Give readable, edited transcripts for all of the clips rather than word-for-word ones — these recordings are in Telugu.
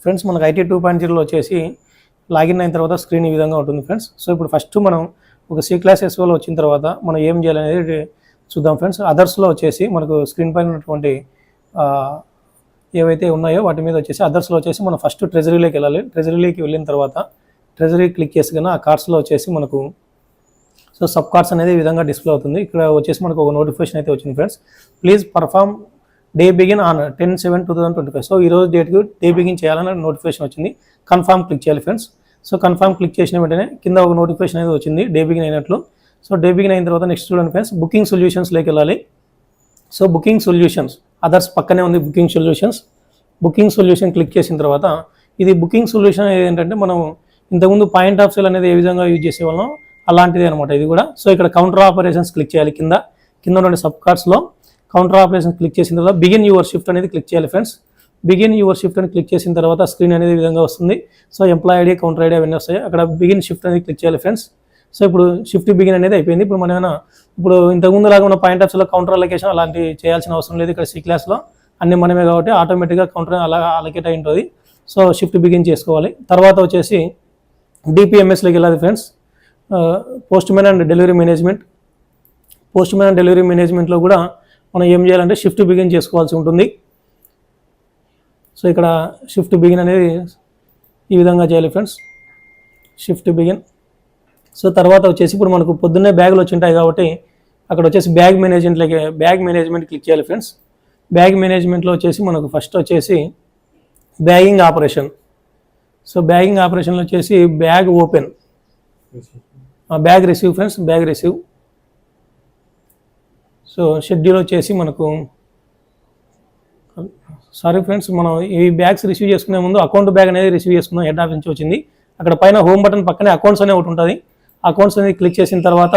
ఫ్రెండ్స్ మనకు ఐటీ 2.0లో వచ్చేసి లాగిన్ అయిన తర్వాత స్క్రీన్ ఈ విధంగా ఉంటుంది ఫ్రెండ్స్. సో ఇప్పుడు ఫస్ట్ మనం ఒక సి క్లాస్ ఎస్ఓలో వచ్చిన తర్వాత మనం ఏం చేయాలనేది చూద్దాం ఫ్రెండ్స్. అదర్స్లో వచ్చేసి మనకు స్క్రీన్ పైన ఉన్నటువంటి ఏవైతే ఉన్నాయో వాటి మీద వచ్చేసి అదర్స్లో వచ్చేసి మనం ఫస్ట్ ట్రెజరీలోకి వెళ్ళాలి. ట్రెజరీలోకి వెళ్ళిన తర్వాత ట్రెజరీ క్లిక్ చేసి కన్నా ఆ కార్డ్స్లో వచ్చేసి మనకు సో సబ్ కార్డ్స్ అనేది ఈ విధంగా డిస్ప్లే అవుతుంది. ఇక్కడ వచ్చేసి మనకు ఒక నోటిఫికేషన్ అయితే వచ్చింది friends. Please perform day begin on 10/7/2025. So ఈరోజు డేట్కి డే బిగిన్ చేయాలని నోటిఫికేషన్ వచ్చింది. కన్ఫామ్ క్లిక్ చేయాలి ఫ్రెండ్స్. సో కన్ఫామ్ క్లిక్ చేసిన వెంటనే కింద ఒక నోటిఫికేషన్ అనేది వచ్చింది డే బిగిన్ అయినట్లు. సో డే బిగిన్ అయిన తర్వాత నెక్స్ట్ చూడండి ఫ్రెండ్స్, బుకింగ్ సొల్యూషన్స్లోకి వెళ్ళాలి. సో బుకింగ్ సొల్యూషన్స్ అదర్స్ పక్కనే ఉంది booking solutions. Booking solution click చేసిన తర్వాత ఇది బుకింగ్ సొల్యూషన్ ఏంటంటే మనం ఇంతకుముందు పాయింట్ ఆఫ్ సేల్ అనేది ఏ విధంగా యూజ్ చేసేవాళ్ళం అలాంటిది అనమాట ఇది కూడా. సో ఇక్కడ కౌంటర్ ఆపరేషన్స్ క్లిక్ చేయాలి. కింద ఉన్న సబ్ కార్డ్స్లో కౌంటర్ ఆపరేషన్స్ క్లిక్ చేసిన తర్వాత బిగిన్ యువర్ షిఫ్ట్ అనేది క్లిక్ చేయాలి ఫ్రెండ్స్. బిగిన్ యువర్ షిఫ్ట్ అని క్లిక్ చేసిన తర్వాత స్క్రీన్ అనేది ఈ విధంగా వస్తుంది. So employee ID, counter ID అవన్నీ వస్తాయి. అక్కడ బిగిన్ షిఫ్ట్ అనేది క్లిక్ చేయాలి ఫ్రెండ్స్. సో ఇప్పుడు షిఫ్ట్ బిగిన్ అనేది అయిపోయింది. ఇప్పుడు మనం ఇప్పుడు ఇంతకుముందు లాగా ఉన్న పాయింట్ ఆఫ్ సేల్లో కౌంటర్ అలొకేషన్ అలాంటివి చేయాల్సిన అవసరం లేదు. ఇక్కడ సి క్లాస్లో అన్ని మనమే కాబట్టి ఆటోమేటిక్గా కౌంటర్ అలా అలొకేట్ అయి ఉంటుంది. సో షిఫ్ట్ బిగిన్ చేసుకోవాలి. తర్వాత వచ్చేసి డిపిఎంఎస్లోకి వెళ్ళాలి friends. Post man and delivery management. Post man and delivery మేనేజ్మెంట్లో కూడా మనం ఏం చేయాలంటే షిఫ్ట్ బిగిన్ చేసుకోవాల్సి ఉంటుంది. సో ఇక్కడ షిఫ్ట్ బిగిన్ అనేది ఈ విధంగా చేయాలి ఫ్రెండ్స్, షిఫ్ట్ బిగిన్. సో తర్వాత వచ్చేసి ఇప్పుడు మనకు పొద్దున్నే బ్యాగులు వచ్చి ఉంటాయి కాబట్టి అక్కడ వచ్చేసి బ్యాగ్ మేనేజ్మెంట్ క్లిక్ చేయాలి ఫ్రెండ్స్. బ్యాగ్ మేనేజ్మెంట్లో వచ్చేసి మనకు ఫస్ట్ వచ్చేసి బ్యాగింగ్ ఆపరేషన్. సో బ్యాగింగ్ ఆపరేషన్లో వచ్చేసి bag open, bag receive friends, bag receive. So schedule వచ్చేసి మనకు సారీ ఫ్రెండ్స్, మనం ఈ బ్యాగ్స్ రిసీవ్ చేసుకునే ముందు అకౌంట్ బ్యాగ్ అనేది రిసీవ్ చేసుకున్నాం. హెడ్ ఆఫీస్ నుంచి వచ్చింది. అక్కడ పైన హోమ్ బటన్ పక్కనే అకౌంట్స్ అనే ఒకటి ఉంటుంది. అకౌంట్స్ అనేది క్లిక్ చేసిన తర్వాత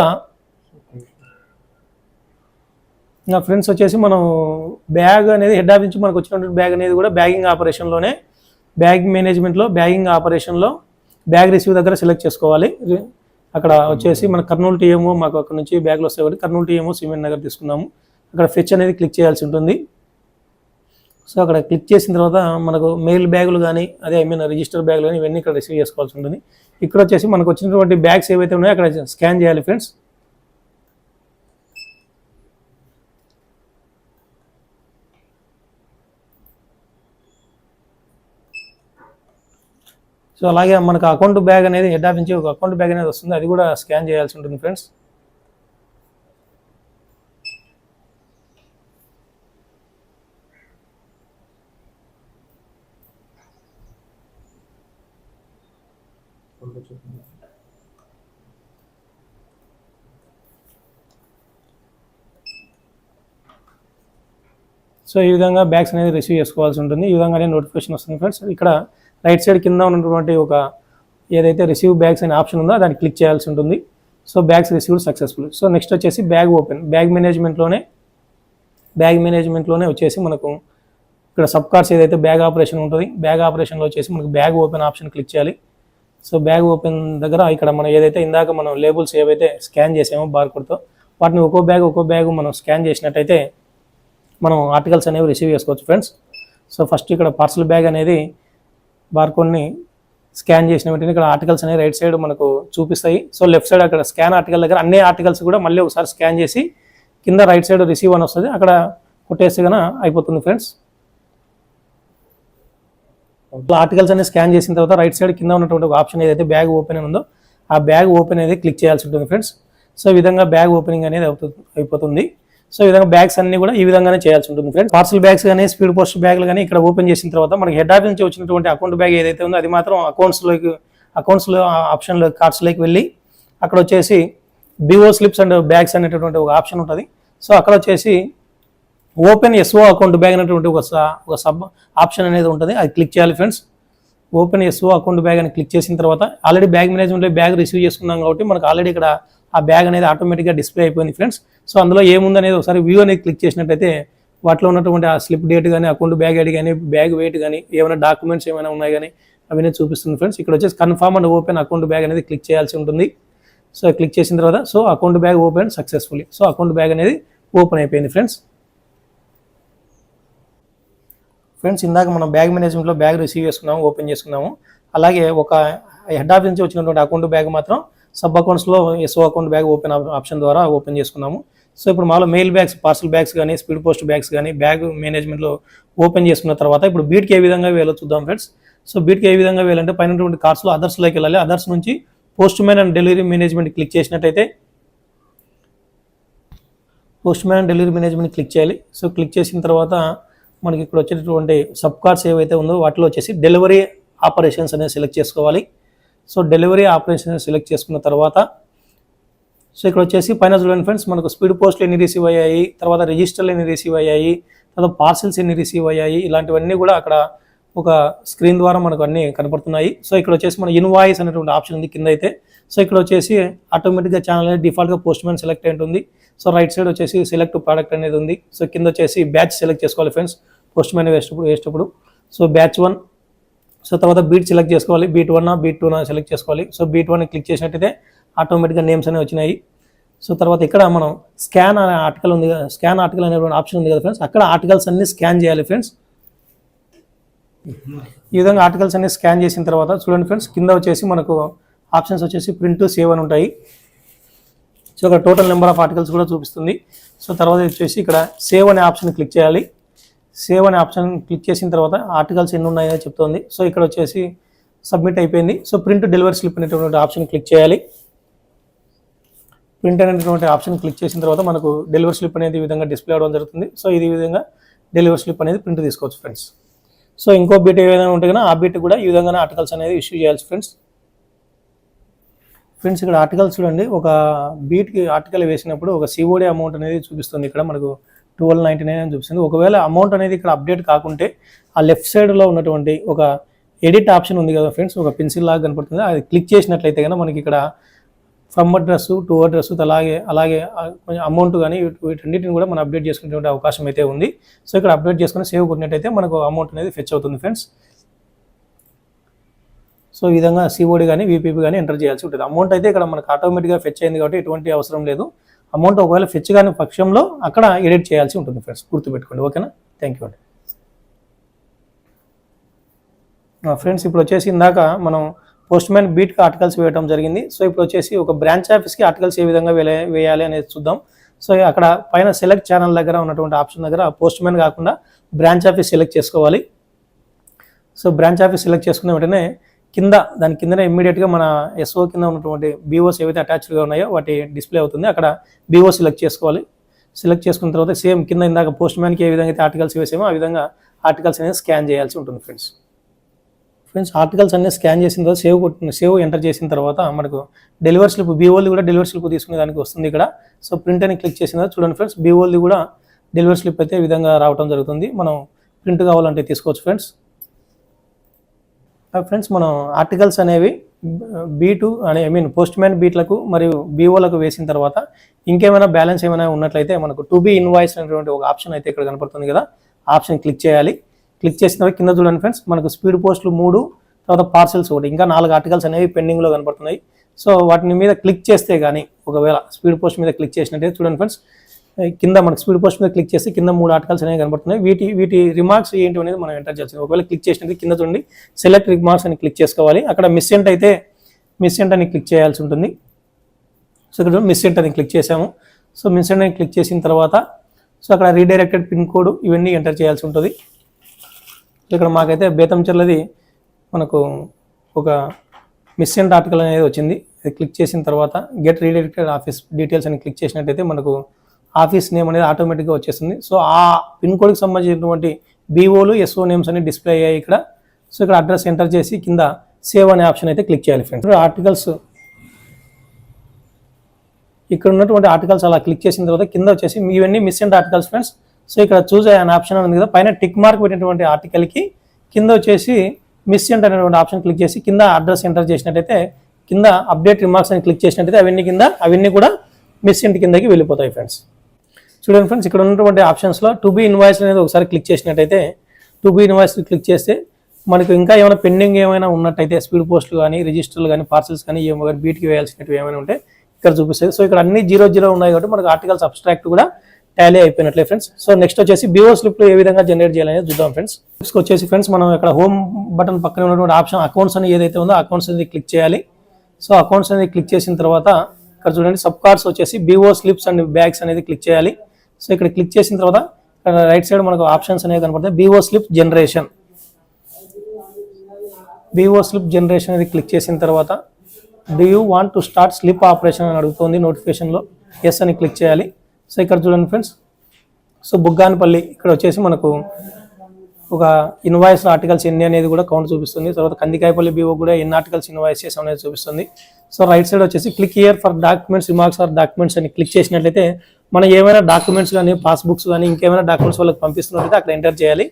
ఇంకా ఫ్రెండ్స్ వచ్చేసి మనం బ్యాగ్ అనేది హెడ్ ఆఫీస్ నుంచి మనకు వచ్చినటువంటి బ్యాగ్ అనేది కూడా బ్యాగింగ్ ఆపరేషన్లోనే బ్యాగ్ మేనేజ్మెంట్లో బ్యాగింగ్ ఆపరేషన్లో బ్యాగ్ రిసీవ్ దగ్గర సెలెక్ట్ చేసుకోవాలి. అక్కడ వచ్చేసి మన కర్నూలు టీఎంఓ మాకు అక్కడ నుంచి బ్యాగ్లు వస్తాయి కాబట్టి కర్నూలు టీఎంఓ సిమెంట్ నగర్ తీసుకున్నాము. అక్కడ ఫెచ్ అనేది క్లిక్ చేయాల్సి ఉంటుంది. సో అక్కడ క్లిక్ చేసిన తర్వాత మనకు మెయిల్ బ్యాగులు కానీ రిజిస్టర్ బ్యాగులు కానీ ఇవన్నీ ఇక్కడ రిసీవ్ చేసుకోవాల్సి ఉంటుంది. ఇక్కడ వచ్చేసి మనకు వచ్చినటువంటి బ్యాగ్స్ ఏవైతే ఉన్నాయో అక్కడ స్కాన్ చేయాలి ఫ్రెండ్స్. సో అలాగే మనకు అకౌంట్ బ్యాగ్ అనేది హెడ్ ఆఫీస్ నుంచి ఒక అకౌంట్ బ్యాగ్ అనేది వస్తుంది, అది కూడా స్కాన్ చేయాల్సి ఉంటుంది ఫ్రెండ్స్. సో ఈ విధంగా బ్యాగ్స్ అనేది రిసీవ్ చేసుకోవాల్సి ఉంటుంది. ఈ విధంగానే నోటిఫికేషన్ వస్తుంది ఫ్రెండ్స్. ఇక్కడ రైట్ సైడ్ కింద ఉన్నటువంటి ఒక ఏదైతే రిసీవ్ బ్యాగ్స్ అనే ఆప్షన్ ఉందో దాన్ని క్లిక్ చేయాల్సి ఉంటుంది. So bags received successful. So next వచ్చేసి బ్యాగ్ ఓపెన్. బ్యాగ్ మేనేజ్మెంట్లోనే వచ్చేసి మనకు ఇక్కడ సబ్ కార్డ్స్ ఏదైతే బ్యాగ్ ఆపరేషన్ ఉంటుంది, బ్యాగ్ ఆపరేషన్లో వచ్చేసి మనకు బ్యాగ్ ఓపెన్ ఆప్షన్ క్లిక్ చేయాలి. సో బ్యాగ్ ఓపెన్ దగ్గర ఇక్కడ మనం ఏదైతే ఇందాక మనం లేబుల్స్ ఏవైతే స్కాన్ చేసామో బార్కోడ్తో వాటిని ఒక్కో బ్యాగ్ మనం స్కాన్ చేసినట్టయితే మనం ఆర్టికల్స్ అనేవి రిసీవ్ చేసుకోవచ్చు ఫ్రెండ్స్. సో ఫస్ట్ ఇక్కడ పార్సల్ బ్యాగ్ అనేది బార్కోడ్ని స్కాన్ చేసిన వెంటనే ఇక్కడ ఆర్టికల్స్ అనేవి రైట్ సైడ్ మనకు చూపిస్తాయి. సో లెఫ్ట్ సైడ్ అక్కడ స్కాన్ ఆర్టికల్ దగ్గర అన్ని ఆర్టికల్స్ కూడా మళ్ళీ ఒకసారి స్కాన్ చేసి కింద రైట్ సైడ్ రిసీవ్ అని వస్తుంది, అక్కడ కొట్టేస్తే కన్నా అయిపోతుంది ఫ్రెండ్స్. ఆర్టికల్స్ అనేది స్కాన్ చేసిన తర్వాత రైట్ సైడ్ కింద ఉన్నటువంటి ఒక ఆప్షన్ ఏదైతే బ్యాగ్ ఓపెన్ ఉందో ఆ బ్యాగ్ ఓపెన్ అనేది క్లిక్ చేయాల్సి ఉంటుంది ఫ్రెండ్స్. సో ఈ విధంగా బ్యాగ్ ఓపెనింగ్ అనేది అయిపోతుంది. సో ఈ విధంగా బ్యాగ్స్ అన్ని కూడా ఈ విధంగానే చేయాల్సి ఉంటుంది ఫ్రెండ్స్. పార్సల్ బ్యాగ్స్ కానీ స్పీడ్ పోస్ట్ బ్యాగ్లు కానీ ఇక్కడ ఓపెన్ చేసిన తర్వాత మనకి హెడ్ ఆఫీస్ నుంచి వచ్చినటువంటి అకౌంట్ బ్యాగ్ ఏదైతే ఉందో అది మాత్రం అకౌంట్స్లో ఆప్షన్లో కార్డ్స్లోకి వెళ్ళి అక్కడ వచ్చేసి బిఓ స్లిప్స్ అండ్ బ్యాగ్స్ అనేటటువంటి ఒక ఆప్షన్ ఉంటుంది. సో అక్కడ వచ్చేసి ఓపెన్ ఎస్ఓ అకౌంట్ బ్యాగ్ అనేటువంటి ఒక సబ్ ఆప్షన్ అనేది ఉంటుంది, అది క్లిక్ చేయాలి friends. Open SO account bag అని క్లిక్ చేసిన తర్వాత ఆల్రెడీ బ్యాగ్ మేనేజ్మెంట్లో బ్యాగ్ రిసీవ్ చేసుకున్నాం కాబట్టి మనకు ఆల్రెడీ ఇక్కడ ఆ బ్యాగ్ అనేది ఆటోమేటిక్గా డిస్ప్లే అయిపోయింది ఫ్రెండ్స్. సో అందులో ఏముందనేది ఒకసారి వ్యూ అనేది క్లిక్ చేసినట్టయితే వాటిలో ఉన్నటువంటి ఆ స్లిప్ డేట్ కానీ అకౌంట్ బ్యాగ్ ఐడి కానీ బ్యాగ్ వెయిట్ కానీ ఏమైనా డాక్యుమెంట్స్ ఏమైనా ఉన్నాయి కానీ అవన్నీ చూపిస్తుంది ఫ్రెండ్స్. ఇక్కడ వచ్చేసి confirm and open account bag అనేది క్లిక్ చేయాల్సి ఉంటుంది. సో క్లిక్ చేసిన తర్వాత so account bag open successfully. So account bag అనేది ఓపెన్ అయిపోయింది ఫ్రెండ్స్. ఫ్రెండ్స్ ఇందాక మనం బ్యాగ్ మేనేజ్మెంట్లో బ్యాగ్ రిసీవ్ చేసుకున్నాము, ఓపెన్ చేసుకున్నాము. అలాగే ఒక హెడ్ ఆఫీస్ నుంచి వచ్చినటువంటి అకౌంట్ బ్యాగ్ మాత్రం సబ్ అకౌంట్స్లో SO account bag open option ద్వారా ఓపెన్ చేసుకున్నాము. సో ఇప్పుడు మాలో మెయిల్ బ్యాగ్స్, పార్సల్ బ్యాగ్స్ కానీ, స్పీడ్ పోస్ట్ బ్యాగ్స్ కానీ బ్యాగ్ మేనేజ్మెంట్లో ఓపెన్ చేసుకున్న తర్వాత ఇప్పుడు బీట్కి ఏ విధంగా వేయాలో చూద్దాం ఫ్రెండ్స్. సో బీట్కి ఏ విధంగా వేయాలంటే పైన కార్డ్స్లో అదర్స్లోకి వెళ్ళాలి. అదర్స్ నుంచి postman and delivery management click చేసినట్టయితే postman and delivery management click చేయాలి. సో క్లిక్ చేసిన తర్వాత మనకి ఇక్కడ వచ్చేటటువంటి సబ్ కార్డ్స్ ఏవైతే ఉందో వాటిలో వచ్చేసి డెలివరీ ఆపరేషన్స్ అనేది సెలెక్ట్ చేసుకోవాలి. సో డెలివరీ ఆపరేషన్స్ సెలెక్ట్ చేసుకున్న తర్వాత సో ఇక్కడ వచ్చేసి పైన చూడండి ఫ్రెండ్స్, మనకు స్పీడ్ పోస్ట్లు ఎన్ని రిసీవ్ అయ్యాయి, తర్వాత రిజిస్టర్లు ఎన్ని రిసీవ్ అయ్యాయి, తర్వాత పార్సల్స్ ఎన్ని రిసీవ్ అయ్యాయి, ఇలాంటివన్నీ కూడా అక్కడ ఒక స్క్రీన్ ద్వారా మనకు అన్నీ కనపడుతున్నాయి. సో ఇక్కడ వచ్చేసి మన ఇన్వాయిస్ అనేటువంటి ఆప్షన్ ఉంది కింద అయితే. సో ఇక్కడ వచ్చేసి ఆటోమేటిక్గా ఛానల్ అనేది డిఫాల్ట్గా పోస్ట్ మ్యాన్ సెలెక్ట్ అయి ఉంటుంది. సో రైట్ సైడ్ వచ్చేసి సెలెక్ట్ ప్రోడక్ట్ అనేది ఉంది. సో కింద వచ్చేసి బ్యాచ్ సెలెక్ట్ చేసుకోవాలి ఫ్రెండ్స్, పోస్ట్ మ్యాన్ వేసేటప్పుడు. సో బ్యాచ్ 1, సో తర్వాత బీట్ సెలెక్ట్ చేసుకోవాలి, బీట్ 1 బీట్ 2 సెలెక్ట్ చేసుకోవాలి. సో బీట్ 1 క్లిక్ చేసినట్టయితే ఆటోమేటిక్గా నేమ్స్ అనేవి వచ్చినాయి. సో తర్వాత ఇక్కడ మనం స్కాన్ అనే ఆర్టికల్ ఉంది కదా, స్కాన్ ఆర్టికల్ అనేటువంటి ఆప్షన్ ఉంది కదా ఫ్రెండ్స్, అక్కడ ఆర్టికల్స్ అన్ని స్కాన్ చేయాలి ఫ్రెండ్స్. ఈ విధంగా ఆర్టికల్స్ అన్ని స్కాన్ చేసిన తర్వాత చూడండి ఫ్రెండ్స్, కింద వచ్చేసి మనకు ఆప్షన్స్ వచ్చేసి ప్రింట్, సేవ్ అని ఉంటాయి. సో ఇక్కడ టోటల్ నెంబర్ ఆఫ్ ఆర్టికల్స్ కూడా చూపిస్తుంది. సో తర్వాత వచ్చేసి ఇక్కడ సేవ్ అనే ఆప్షన్ క్లిక్ చేయాలి. సేవ్ అనే ఆప్షన్ క్లిక్ చేసిన తర్వాత ఆర్టికల్స్ ఎన్ని ఉన్నాయో చెప్తుంది. సో ఇక్కడ వచ్చేసి సబ్మిట్ అయిపోయింది. సో ప్రింట్ డెలివరీ స్లిప్ అనేటువంటి ఆప్షన్ క్లిక్ చేయాలి. ప్రింట్ అనేటువంటి ఆప్షన్ క్లిక్ చేసిన తర్వాత మనకు డెలివరీ స్లిప్ అనేది ఈ విధంగా డిస్ప్లే అవ్వడం జరుగుతుంది. సో ఇది విధంగా డెలివరీ స్లిప్ అనేది ప్రింట్ తీసుకోవచ్చు ఫ్రెండ్స్. సో ఇంకో బీట్ ఏదైనా ఉంటే కన్నా ఆ బీట్ కూడా ఈ విధంగానే ఆర్టికల్స్ అనేది ఇష్యూ చేయాలి ఫ్రెండ్స్. ఇక్కడ ఆర్టికల్స్ చూడండి, ఒక బీట్కి ఆర్టికల్ వేసినప్పుడు ఒక సిఓడి అమౌంట్ అనేది చూపిస్తుంది. ఇక్కడ మనకు 1299 అని చూపిస్తుంది. ఒకవేళ అమౌంట్ అనేది ఇక్కడ అప్డేట్ కాకుంటే ఆ లెఫ్ట్ సైడ్లో ఉన్నటువంటి ఒక ఎడిట్ ఆప్షన్ ఉంది కదా ఫ్రెండ్స్, ఒక పెన్సిల్ లాగా కనపడుతుంది, అది క్లిక్ చేసినట్లయితే కనుక మనకి ఇక్కడ ఫ్రమ్ అడ్రస్ టు అడ్రస్ అలాగే కొంచెం అమౌంట్ కానీ వీటన్నిటిని కూడా మనం అప్డేట్ చేసుకునే అవకాశం అయితే ఉంది. సో ఇక్కడ అప్డేట్ చేసుకుని సేవ్ కొట్టినట్టయితే మనకు అమౌంట్ అనేది ఫెచ్ అవుతుంది ఫ్రెండ్స్. సో ఈ విధంగా సిఓడి కానీ వీపీపీ కానీ ఎంటర్ చేయాల్సి ఉంటుంది. అమౌంట్ అయితే ఇక్కడ మనకు ఆటోమేటిక్గా ఫెచ్ అయింది కాబట్టి ఎటువంటి అవసరం లేదు. అమౌంట్ ఒకవేళ ఫెచ్ కాని పక్షంలో అక్కడ ఎడిట్ చేయాల్సి ఉంటుంది ఫ్రెండ్స్, గుర్తుపెట్టుకోండి. ఓకేనా, థ్యాంక్ యూ అండి. ఫ్రెండ్స్ ఇప్పుడు వచ్చేసి ఇందాక మనం పోస్ట్ మ్యాన్ బీట్కి ఆర్టికల్స్ వేయడం జరిగింది. సో ఇప్పుడు వచ్చేసి ఒక బ్రాంచ్ ఆఫీస్కి ఆర్టికల్స్ ఏ విధంగా వేయాలి అనేది చూద్దాం. సో అక్కడ పైన సెలెక్ట్ ఛానల్ దగ్గర ఉన్నటువంటి ఆప్షన్ దగ్గర పోస్ట్ మ్యాన్ కాకుండా బ్రాంచ్ ఆఫీస్ సెలెక్ట్ చేసుకోవాలి. సో బ్రాంచ్ ఆఫీస్ సెలెక్ట్ చేసుకున్న వెంటనే దాని కిందనే ఇమ్మీడియట్గా మన ఎస్ఓ కింద ఉన్నటువంటి బీఓస్ ఏవైతే అటాచ్డ్గా ఉన్నాయో వాటి డిస్ప్లే అవుతుంది. అక్కడ బీఓ సెలెక్ట్ చేసుకోవాలి. సెలెక్ట్ చేసుకున్న తర్వాత సేమ్ కింద ఇందాక పోస్ట్ మ్యాన్కి ఏ విధంగా అయితే ఆర్టికల్స్ వేసామో ఆ విధంగా ఆర్టికల్స్ అనేది స్కాన్ చేయాల్సి ఉంటుంది ఫ్రెండ్స్. ఆర్టికల్స్ అన్ని స్కాన్ చేసిన తర్వాత సేవ్ ఎంటర్ చేసిన తర్వాత మనకు డెలివరీ స్లిప్, బీఓల్ది కూడా డెలివరీ స్లిప్ తీసుకునే దానికి వస్తుంది ఇక్కడ. సో ప్రింట్ అని క్లిక్ చేసిన తర్వాత చూడండి ఫ్రెండ్స్, బీఓల్ది కూడా డెలివరీ స్లిప్ అయితే ఈ విధంగా రావడం జరుగుతుంది. మనం ప్రింట్ కావాలంటే తీసుకోవచ్చు ఫ్రెండ్స్. మనం ఆర్టికల్స్ అనేవి బీటు పోస్ట్ మ్యాన్ బీట్లకు మరియు బీఓలకు వేసిన తర్వాత ఇంకేమైనా బ్యాలెన్స్ ఏమైనా ఉన్నట్లయితే మనకు టు బీ ఇన్వాయిస్ అనేటువంటి ఒక ఆప్షన్ అయితే ఇక్కడ కనపడుతుంది కదా, ఆప్షన్ క్లిక్ చేయాలి. క్లిక్ చేసిన తర్వాత కింద చూడండి ఫ్రెండ్స్, మనకు స్పీడ్ పోస్టులు 3, తర్వాత పార్సల్స్ 1, ఇంకా 4 ఆర్టికల్స్ అనేవి పెండింగ్లో కనపడుతున్నాయి. సో వాటిని మీద క్లిక్ చేస్తే కానీ, ఒకవేళ స్పీడ్ పోస్ట్ మీద క్లిక్ చేసినట్టే చూడండి ఫ్రెండ్స్, కింద మనకు స్పీడ్ పోస్ట్ మీద క్లిక్ చేస్తే కింద 3 ఆర్టికల్స్ అనేవి కనబడుతున్నాయి. వీటి రిమార్క్స్ ఏంటి అనేది మనం ఎంటర్ చేయాల్సింది. ఒకవేళ క్లిక్ చేసినట్టు కింద చూడండి సెలెక్ట్ రిమార్క్స్ అని క్లిక్ చేసుకోవాలి. అక్కడ మిస్సెంట్ అయితే మిస్సెంట్ అని క్లిక్ చేయాల్సి ఉంటుంది. సో ఇక్కడ మిస్సెంట్ అని క్లిక్ చేసాము. సో మిస్సెంట్ అని క్లిక్ చేసిన తర్వాత సో అక్కడ రీడైరెక్టెడ్ పిన్ కోడ్ ఇవన్నీ ఎంటర్ చేయాల్సి ఉంటుంది. ఇక్కడ మాకైతే బేతంచెర్లది మనకు ఒక మిస్సెంట్ ఆర్టికల్ అనేది వచ్చింది. అది క్లిక్ చేసిన తర్వాత గెట్ రీడైరెక్టెడ్ ఆఫీస్ డీటెయిల్స్ అని క్లిక్ చేసినట్టయితే మనకు ఆఫీస్ నేమ్ అనేది ఆటోమేటిక్గా వచ్చేస్తుంది. సో ఆ పిన్ కోడ్కి సంబంధించినటువంటి బీఓలు ఎస్ఓ నేమ్స్ అనేవి డిస్ప్లే అయ్యాయి ఇక్కడ. సో ఇక్కడ అడ్రస్ ఎంటర్ చేసి కింద సేవ్ అనే ఆప్షన్ అయితే క్లిక్ చేయాలి ఫ్రెండ్స్. ఆర్టికల్స్ ఇక్కడ ఉన్నటువంటి ఆర్టికల్స్ అలా క్లిక్ చేసిన తర్వాత కింద వచ్చేసి ఇవన్నీ మిస్సెంట్ ఆర్టికల్స్ ఫ్రెండ్స్. సో ఇక్కడ చూజ్ అనే ఆప్షన్ ఉంది కదా, పైన టిక్ మార్క్ పెట్టినటువంటి ఆర్టికల్కి కింద వచ్చేసి మిస్సెంట్ అనేటువంటి ఆప్షన్ క్లిక్ చేసి కింద అడ్రస్ ఎంటర్ చేసినట్టయితే కింద అప్డేట్ రిమార్క్స్ అని క్లిక్ చేసినట్టయితే అవన్నీ కూడా మిస్సెంట్ కిందకి వెళ్ళిపోతాయి ఫ్రెండ్స్. చూడండి ఫ్రెండ్స్, ఇక్కడ ఉన్నటువంటి ఆప్షన్స్లో టు బీ ఇన్వాయిస్ అనేది ఒకసారి క్లిక్ చేసినట్టయితే టు బీ ఇన్వాయిస్ క్లిక్ చేస్తే మనకు ఇంకా ఏమైనా పెండింగ్ ఏమైనా ఉన్నట్టయితే స్పీడ్ పోస్టులు కానీ, రిజిస్టర్లు కానీ, పార్సల్స్ కానీ ఏమో కానీ బీట్కి వేయాల్సినవి ఏమైనా ఉంటే ఇక్కడ చూపిస్తుంది. సో ఇక్కడ అన్ని 00 ఉన్నాయి కాబట్టి మనకు ఆర్టికల్స్ అబ్స్ట్రాక్ట్ కూడా టాలీ అయిపోయినట్లే ఫ్రెండ్స్. సో నెక్స్ట్ వచ్చేసి BO స్లిప్లో ఏ విధంగా జనరేట్ చేయాలనేది చూద్దాం ఫ్రెండ్స్. స్లిప్స్కి వచ్చేసి ఫ్రెండ్స్ మనం ఇక్కడ హోమ్ బటన్ పక్కన ఉన్నటువంటి ఆప్షన్ అకౌంట్స్ అని ఏదైతే ఉందో అకౌంట్స్ అనేది క్లిక్ చేయాలి. సో అకౌంట్స్ అనేది క్లిక్ చేసిన తర్వాత ఇక్కడ చూడండి సబ్ కార్డ్స్ వచ్చేసి BO స్లిప్స్ అండ్ బ్యాగ్స్ అనేది క్లిక్ చేయాలి. సో ఇక్కడ క్లిక్ చేసిన తర్వాత ఇక్కడ రైట్ సైడ్ మనకు ఆప్షన్స్ అనేవి కనపడతాయి. BO స్లిప్ జనరేషన్ అనేది క్లిక్ చేసిన తర్వాత do you want to start slip operation అని అడుగుతుంది నోటిఫికేషన్లో. ఎస్ అని క్లిక్ చేయాలి. సో ఇక్కడ చూడండి ఫ్రెండ్స్, సో బుగ్గానపల్లి ఇక్కడ వచ్చేసి మనకు ఒక ఇన్వాయిస్ ఆర్టికల్స్ ఎన్ని అనేది కూడా కౌంట్ చూపిస్తుంది. తర్వాత కందికాయపల్లి BO కూడా ఎన్ని ఆర్టికల్స్ ఇన్వాయిస్ చేసాం అనేది చూపిస్తుంది. సో రైట్ సైడ్ వచ్చేసి click here for documents remarks or documents అని క్లిక్ చేసినట్లయితే మనం ఏమైనా డాక్యుమెంట్స్ కానీ పాస్బుక్స్ కానీ ఇంకేమైనా డాక్యుమెంట్స్ వాళ్ళకి పంపిస్తున్నట్లయితే అక్కడ ఎంటర్ చేయాలి.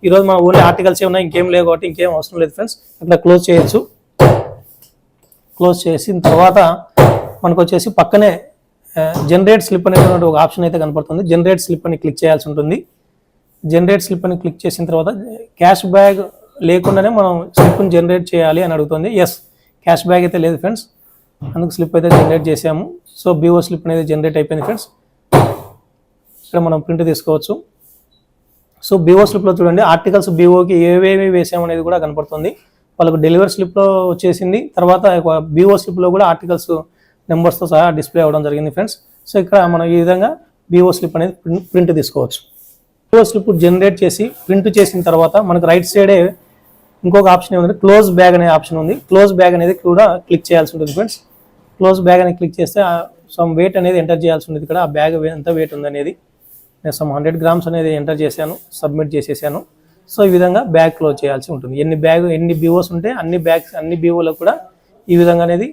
ఈరోజు మన ఓన్లీ ఆర్టికల్స్ ఏమైనా ఇంకేం లేవు కాబట్టి ఇంకేం అవసరం లేదు ఫ్రెండ్స్. అక్కడ క్లోజ్ చేయొచ్చు. క్లోజ్ చేసిన తర్వాత మనకు వచ్చేసి పక్కనే జనరేట్ స్లిప్ అనేటువంటి ఒక ఆప్షన్ అయితే కనపడుతుంది. జనరేట్ స్లిప్ అని క్లిక్ చేయాల్సి ఉంటుంది. జనరేట్ స్లిప్ అని క్లిక్ చేసిన తర్వాత క్యాష్ బ్యాగ్ లేకుండానే మనం స్లిప్ని జనరేట్ చేయాలి అని అడుగుతుంది. ఎస్, క్యాష్ బ్యాగ్ అయితే లేదు ఫ్రెండ్స్, అందుకు స్లిప్ అయితే జనరేట్ చేసాము. సో BO స్లిప్ అనేది జనరేట్ అయిపోయింది ఫ్రెండ్స్. ఇక్కడ మనం ప్రింట్ తీసుకోవచ్చు. సో BO స్లిప్లో చూడండి ఆర్టికల్స్ BOకి ఏవేవి వేసాము అనేది కూడా కనపడుతుంది. వాళ్ళకు డెలివరీ స్లిప్లో వచ్చేసింది. తర్వాత BO స్లిప్లో కూడా ఆర్టికల్స్ నెంబర్స్తో సహా డిస్ప్లే అవ్వడం జరిగింది ఫ్రెండ్స్. సో ఇక్కడ మనం ఈ విధంగా BO స్లిప్ అనేది ప్రింట్ తీసుకోవచ్చు. BO స్లిప్ జనరేట్ చేసి ప్రింట్ చేసిన తర్వాత మనకు రైట్ సైడే ఇంకొక ఆప్షన్ ఏముంది, క్లోజ్ బ్యాగ్ అనే ఆప్షన్ ఉంది. క్లోజ్ బ్యాగ్ అనేది కూడా క్లిక్ చేయాల్సి ఉంటుంది ఫ్రెండ్స్. క్లోజ్ బ్యాగ్ అనేది క్లిక్ చేస్తే సమ్ వెయిట్ అనేది ఎంటర్ చేయాల్సి ఉంటుంది. ఇక్కడ ఆ బ్యాగ్ ఎంత వెయిట్ ఉంది అనేది నేను సమ్ 100 grams అనేది ఎంటర్ చేశాను, సబ్మిట్ చేసేసాను. సో ఈ విధంగా బ్యాగ్ క్లోజ్ చేయాల్సి ఉంటుంది. ఎన్ని BOs ఉంటే అన్ని BOలకు కూడా ఈ విధంగా అనేది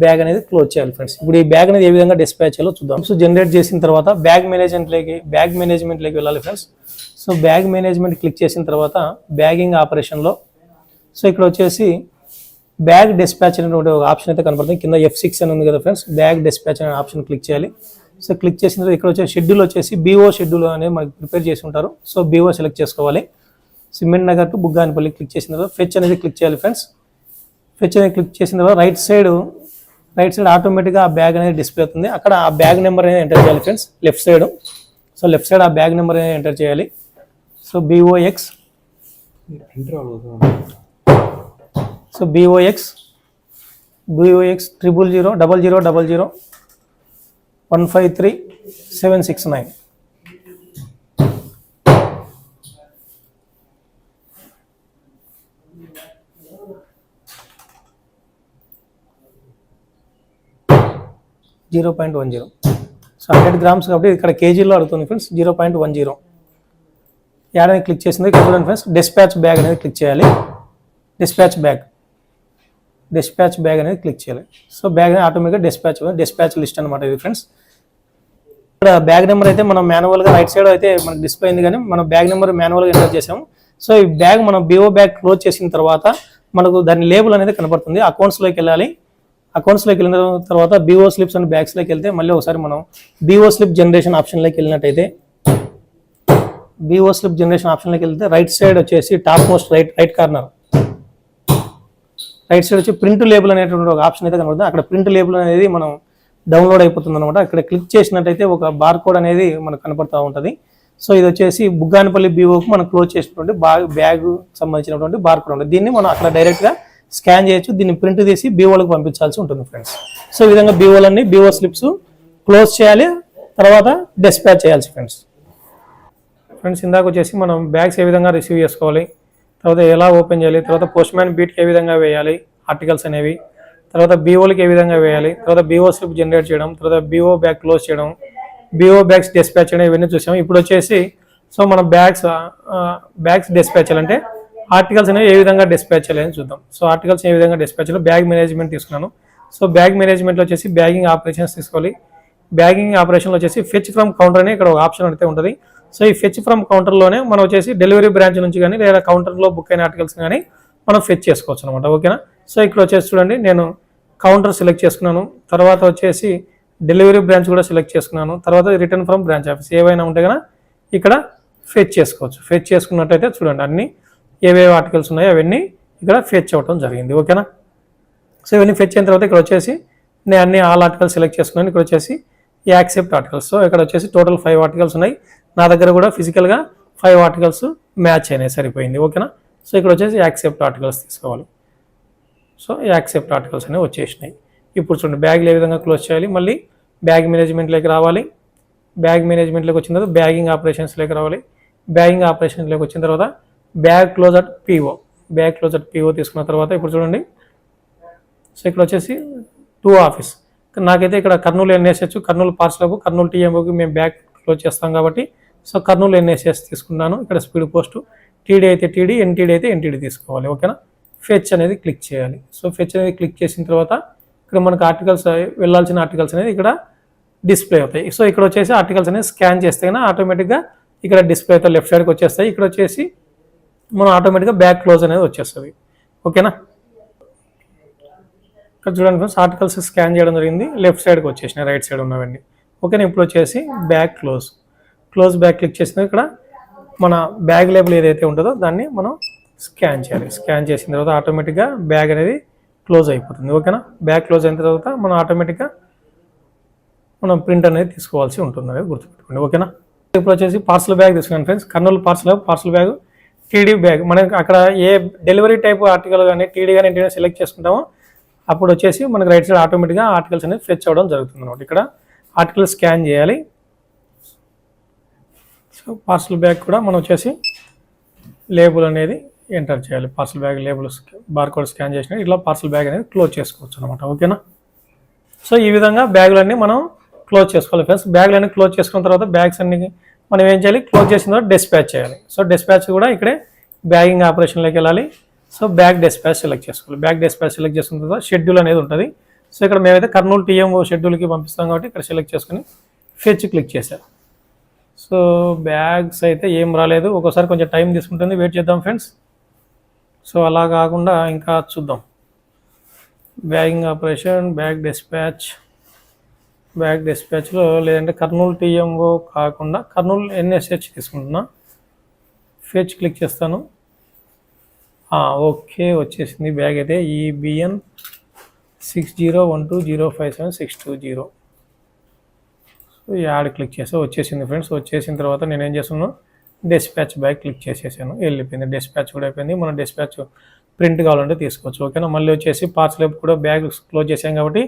బ్యాగ్ అనేది క్లోజ్ చేయాలి ఫ్రెండ్స్. ఇప్పుడు ఈ బ్యాగ్ అనేది ఏ విధంగా డిస్పాచ్ చేయాలో చూద్దాం. సో జనరేట్ చేసిన తర్వాత బ్యాగ్ మేనేజ్మెంట్లోకి వెళ్ళాలి friends. So bag management click చేసిన తర్వాత బ్యాగింగ్ ఆపరేషన్లో సో ఇక్కడ వచ్చేసి బ్యాగ్ డిస్పాచ్ అనేటువంటి ఒక ఆప్షన్ అయితే కనపడుతుంది. కింద F6 అని ఉంది కదా ఫ్రెండ్స్, బ్యాగ్ డిస్పాచ్ అనే ఆప్షన్ క్లిక్ చేయాలి. సో క్లిక్ చేసిన తర్వాత ఇక్కడ వచ్చే షెడ్యూల్ వచ్చేసి BO షెడ్యూల్ అనేది మనకి ప్రిపేర్ చేసి ఉంటారు. సో BO సెలెక్ట్ చేసుకోవాలి. సిమెంట్ నగర్ టు బుగ్గానపల్లి క్లిక్ చేసిన తర్వాత ఫెచ్ అనేది క్లిక్ చేయాలి ఫ్రెండ్స్. ఫెచ్ అనేది క్లిక్ చేసిన తర్వాత రైట్ సైడ్ ఆటోమేటిక్గా ఆ బ్యాగ్ అనేది డిస్ప్లే అవుతుంది. అక్కడ ఆ బ్యాగ్ నెంబర్ అనేది ఎంటర్ చేయాలి ఫ్రెండ్స్. లెఫ్ట్ సైడ్ ఆ బ్యాగ్ నెంబర్ అనేది ఎంటర్ చేయాలి. So BOX 00000153769. సో 100 grams కాబట్టి ఇక్కడ కేజీలో అడుగుతుంది ఫ్రెండ్స్. 0.10 యాడ్ అని క్లిక్ చేసింది. ఇక్కడ చూడండి ఫ్రెండ్స్, డిస్పాచ్ బ్యాగ్ అనేది క్లిక్ చేయాలి. డిస్పాచ్ బ్యాగ్ అనేది క్లిక్ చేయాలి. సో బ్యాగ్ అనేది ఆటోమేటిక్గా డిస్పాచ్ లిస్ట్ అనమాట ఇది ఫ్రెండ్స్. ఇక్కడ బ్యాగ్ నెంబర్ అయితే మనం మాన్యువల్గా రైట్ సైడ్ అయితే మనకు డిస్ప్లే అయింది, కానీ మనం బ్యాగ్ నెంబర్ మాన్యువల్గా ఎంటర్ చేసాము. సో ఈ బ్యాగ్ మనం BO బ్యాగ్ క్లోజ్ చేసిన తర్వాత మనకు దాని లేబుల్ అనేది కనపడుతుంది. అకౌంట్స్లోకి వెళ్ళాలి. అకౌంట్స్లోకి వెళ్ళిన తర్వాత BO స్లిప్స్ అండ్ బ్యాగ్స్లోకి వెళ్తే మళ్ళీ ఒకసారి మనం BO స్లిప్ జనరేషన్ ఆప్షన్లోకి వెళ్ళినట్టయితే BO స్లిప్ జనరేషన్ ఆప్షన్లోకి వెళ్తే రైట్ సైడ్ వచ్చేసి top most right corner right side వచ్చి ప్రింట్ లేబుల్ అనేటువంటి ఒక ఆప్షన్ అయితే కనబడుతుంది. అక్కడ ప్రింట్ లేబుల్ అనేది మనం డౌన్లోడ్ అయిపోతుంది అనమాట. ఇక్కడ క్లిక్ చేసినట్టయితే ఒక బార్ కోడ్ అనేది మనకు కనపడుతూ ఉంటుంది. సో ఇది వచ్చేసి బుగ్గానపల్లి BOకు మనం క్లోజ్ చేసినటువంటి బ్యాగ్ సంబంధించినటువంటి బార్ కోడ్ ఉంటుంది. దీన్ని మనం అక్కడ డైరెక్ట్గా స్కాన్ చేయొచ్చు. దీన్ని ప్రింట్ తీసి BOలకు పంపించాల్సి ఉంటుంది ఫ్రెండ్స్. సో ఈ విధంగా BO స్లిప్స్ క్లోజ్ చేయాలి, తర్వాత డిస్పాచ్ చేయాల్సి ఫ్రెండ్స్. ఇందాక వచ్చేసి మనం బ్యాగ్స్ ఏ విధంగా రిసీవ్ చేసుకోవాలి, తర్వాత ఎలా ఓపెన్ చేయాలి, తర్వాత పోస్ట్ మ్యాన్ బీట్కి ఏ విధంగా వేయాలి ఆర్టికల్స్ అనేవి, తర్వాత BOలకి ఏ విధంగా వేయాలి, తర్వాత BO స్లిప్ జనరేట్ చేయడం, తర్వాత BO బ్యాగ్ క్లోజ్ చేయడం, BO బ్యాగ్స్ డిస్పాచ్ చేయడం, ఇవన్నీ చూసాము. ఇప్పుడు వచ్చేసి సో మన బ్యాగ్స్ డిస్పాచ్ చేయాలంటే ఆర్టికల్స్ అనేవి ఏ విధంగా డిస్పాచ్ చేయాలని చూద్దాం. సో ఆర్టికల్స్ ఏ విధంగా డిస్పాచ్ చేయాలి, బ్యాగ్ మేనేజ్మెంట్ తీసుకున్నాను. సో బ్యాగ్ మేనేజ్మెంట్లో వచ్చేసి బ్యాగింగ్ ఆపరేషన్స్ తీసుకోవాలి. బ్యాగింగ్ ఆపరేషన్లో వచ్చేసి ఫెచ్ ఫ్రమ్ కౌంటర్ అని ఇక్కడ ఒక ఆప్షన్ అయితే ఉంటుంది. సో ఈ ఫెచ్ ఫ్రమ్ కౌంటర్లోనే మనం వచ్చేసి డెలివరీ బ్రాంచ్ నుంచి కానీ లేదా కౌంటర్లో బుక్ అయిన ఆర్టికల్స్ కానీ మనం ఫెచ్ చేసుకోవచ్చు అనమాట. ఓకేనా. సో ఇక్కడ వచ్చేసి చూడండి, నేను కౌంటర్ సెలెక్ట్ చేసుకున్నాను, తర్వాత వచ్చేసి డెలివరీ బ్రాంచ్ కూడా సెలెక్ట్ చేసుకున్నాను, తర్వాత రిటర్న్ ఫ్రమ్ బ్రాంచ్ ఆఫీస్ ఏవైనా ఉంటే కనుక ఇక్కడ ఫెచ్ చేసుకోవచ్చు. ఫెచ్ చేసుకున్నట్టయితే చూడండి అన్ని ఏవేవి ఆర్టికల్స్ ఉన్నాయో అవన్నీ ఇక్కడ ఫెచ్ అవ్వడం జరిగింది. ఓకేనా. సో ఇవన్నీ ఫెచ్ అయిన తర్వాత ఇక్కడ వచ్చేసి నేను ఆల్ ఆర్టికల్స్ సెలెక్ట్ చేసుకున్నాను. ఇక్కడ వచ్చేసి యాక్సెప్ట్ ఆర్టికల్స్. సో ఇక్కడ వచ్చేసి టోటల్ 5 ఆర్టికల్స్ ఉన్నాయి. నా దగ్గర కూడా ఫిజికల్గా 5 ఆర్టికల్స్ మ్యాచ్ అయినాయి, సరిపోయింది. ఓకేనా. సో ఇక్కడ వచ్చేసి యాక్సెప్ట్ ఆర్టికల్స్ తీసుకోవాలి. సో యాక్సెప్ట్ ఆర్టికల్స్ అనేవి వచ్చేసినాయి. ఇప్పుడు చూడండి బ్యాగ్లు ఏ విధంగా క్లోజ్ చేయాలి. మళ్ళీ బ్యాగ్ మేనేజ్మెంట్లోకి రావాలి. బ్యాగ్ మేనేజ్మెంట్లోకి వచ్చిన తర్వాత బ్యాగింగ్ ఆపరేషన్స్లోకి రావాలి. బ్యాగింగ్ ఆపరేషన్లోకి వచ్చిన తర్వాత bag close at PO, bag close at PO తీసుకున్న తర్వాత ఇప్పుడు చూడండి. సో ఇక్కడ వచ్చేసి టూ ఆఫీస్. నాకైతే ఇక్కడ కర్నూలు ఎన్ఎస్హెచ్, కర్నూలు పార్సల్కు, కర్నూలు టీఎంఓకి మేము బ్యాగ్ క్లోజ్ చేస్తాం కాబట్టి సో కర్నూలు ఎన్ఎస్హెచ్ తీసుకున్నాను. ఇక్కడ స్పీడ్ పోస్ట్, టీడీ అయితే టీడీ, ఎన్టీడీ అయితే ఎన్టీడీ తీసుకోవాలి. ఓకేనా. ఫెచ్ అనేది క్లిక్ చేయాలి. సో ఫెచ్ అనేది క్లిక్ చేసిన తర్వాత ఇక్కడ మనకు ఆర్టికల్స్, వెళ్ళాల్సిన ఆర్టికల్స్ అనేది ఇక్కడ డిస్ప్లే అవుతాయి. సో ఇక్కడ వచ్చేసి ఆర్టికల్స్ అనేది స్కాన్ చేస్తే కానీ ఆటోమేటిక్గా ఇక్కడ డిస్ప్లే అవుతాయి, లెఫ్ట్ సైడ్కి వచ్చేస్తాయి. ఇక్కడ వచ్చేసి మనం ఆటోమేటిక్గా బ్యాగ్ క్లోజ్ అనేది వచ్చేస్తుంది. ఓకేనా. ఇక్కడ చూడండి ఫ్రెండ్స్, ఆర్టికల్స్ స్కాన్ చేయడం జరిగింది, లెఫ్ట్ సైడ్కి వచ్చేసినాయి, రైట్ సైడ్ ఉన్నవండి. ఓకేనా. ఇప్పుడు వచ్చేసి bag close, close bag click చేసిన ఇక్కడ మన బ్యాగ్ లేబుల్ ఏదైతే ఉంటుందో దాన్ని మనం స్కాన్ చేయాలి. స్కాన్ చేసిన తర్వాత ఆటోమేటిక్గా బ్యాగ్ అనేది క్లోజ్ అయిపోతుంది. ఓకేనా. బ్యాగ్ క్లోజ్ అయిన తర్వాత మనం ఆటోమేటిక్గా మనం ప్రింట్ అనేది తీసుకోవాల్సి ఉంటుంది, అనేది గుర్తుపెట్టుకోండి. ఓకేనా. ఇప్పుడు వచ్చేసి పార్సల్ బ్యాగ్ తీసుకున్నాను friends. Kurnool parcel bag, TD bag. మనకి అక్కడ ఏ డెలివరీ టైప్ ఆర్టికల్ కానీ టీడీ కానీ ఏంటంటే సెలెక్ట్ చేసుకుంటామో అప్పుడు వచ్చేసి మనకి రైట్ సైడ్ ఆటోమేటిక్గా ఆర్టికల్స్ అనేది ఫెచ్ అవ్వడం జరుగుతుంది అనమాట. ఇక్కడ ఆర్టికల్ స్కాన్ చేయాలి. సో పార్సల్ బ్యాగ్ కూడా మనం వచ్చేసి లేబుల్ అనేది ఎంటర్ చేయాలి. Parcel bag label barcode scan చేసిన ఇట్లా పార్సల్ బ్యాగ్ అనేది క్లోజ్ చేసుకోవచ్చు అనమాట. ఓకేనా. సో ఈ విధంగా బ్యాగులన్నీ మనం క్లోజ్ చేసుకోవాలి ఫ్రెండ్స్. బ్యాగులన్నీ క్లోజ్ చేసుకున్న తర్వాత బ్యాగ్స్ అన్ని మనం ఏం చేయాలి, క్లోజ్ చేసిన తర్వాత డిస్పాచ్ చేయాలి. సో డిస్పాచ్ కూడా ఇక్కడే బ్యాగింగ్ ఆపరేషన్లోకి వెళ్ళాలి. సో బ్యాగ్ డిస్పాచ్ సెలెక్ట్ చేసుకోవాలి. బ్యాగ్ డిస్పాచ్ సెలెక్ట్ చేసుకున్న తర్వాత షెడ్యూల్ అనేది ఉంటుంది. సో ఇక్కడ మేమైతే కర్నూలు టీఎంఓ షెడ్యూల్కి పంపిస్తాం కాబట్టి ఇక్కడ సెలెక్ట్ చేసుకుని ఫెచ్ క్లిక్ చేశారు. సో బ్యాగ్స్ అయితే ఏం రాలేదు, ఒక్కోసారి కొంచెం టైం తీసుకుంటుంది, వెయిట్ చేద్దాం ఫ్రెండ్స్. సో అలా కాకుండా ఇంకా చూద్దాం. బ్యాగింగ్ ఆపరేషన్, బ్యాగ్ డిస్పాచ్లో లేదంటే కర్నూలు టీఎంఓ కాకుండా కర్నూలు ఎన్ఎస్హెచ్ తీసుకుంటున్నా. ఫెచ్ క్లిక్ చేస్తాను. ఓకే వచ్చేసింది బ్యాగ్ అయితే EBN 6012057620. సో యాడ్ క్లిక్ చేస్తే వచ్చేసింది ఫ్రెండ్స్. వచ్చేసిన తర్వాత నేను ఏం చేస్తున్నాను, డిస్పాచ్ బ్యాగ్ క్లిక్ చేసేసాను, వెళ్ళిపోయింది. డిస్పాచ్ కూడా అయిపోయింది. మనం డిస్పాచ్ ప్రింట్ కావాలంటే తీసుకోవచ్చు. ఓకేనా. మళ్ళీ వచ్చేసి పార్సల్ హబ్ కూడా బ్యాగ్ క్లోజ్ చేసాం కాబట్టి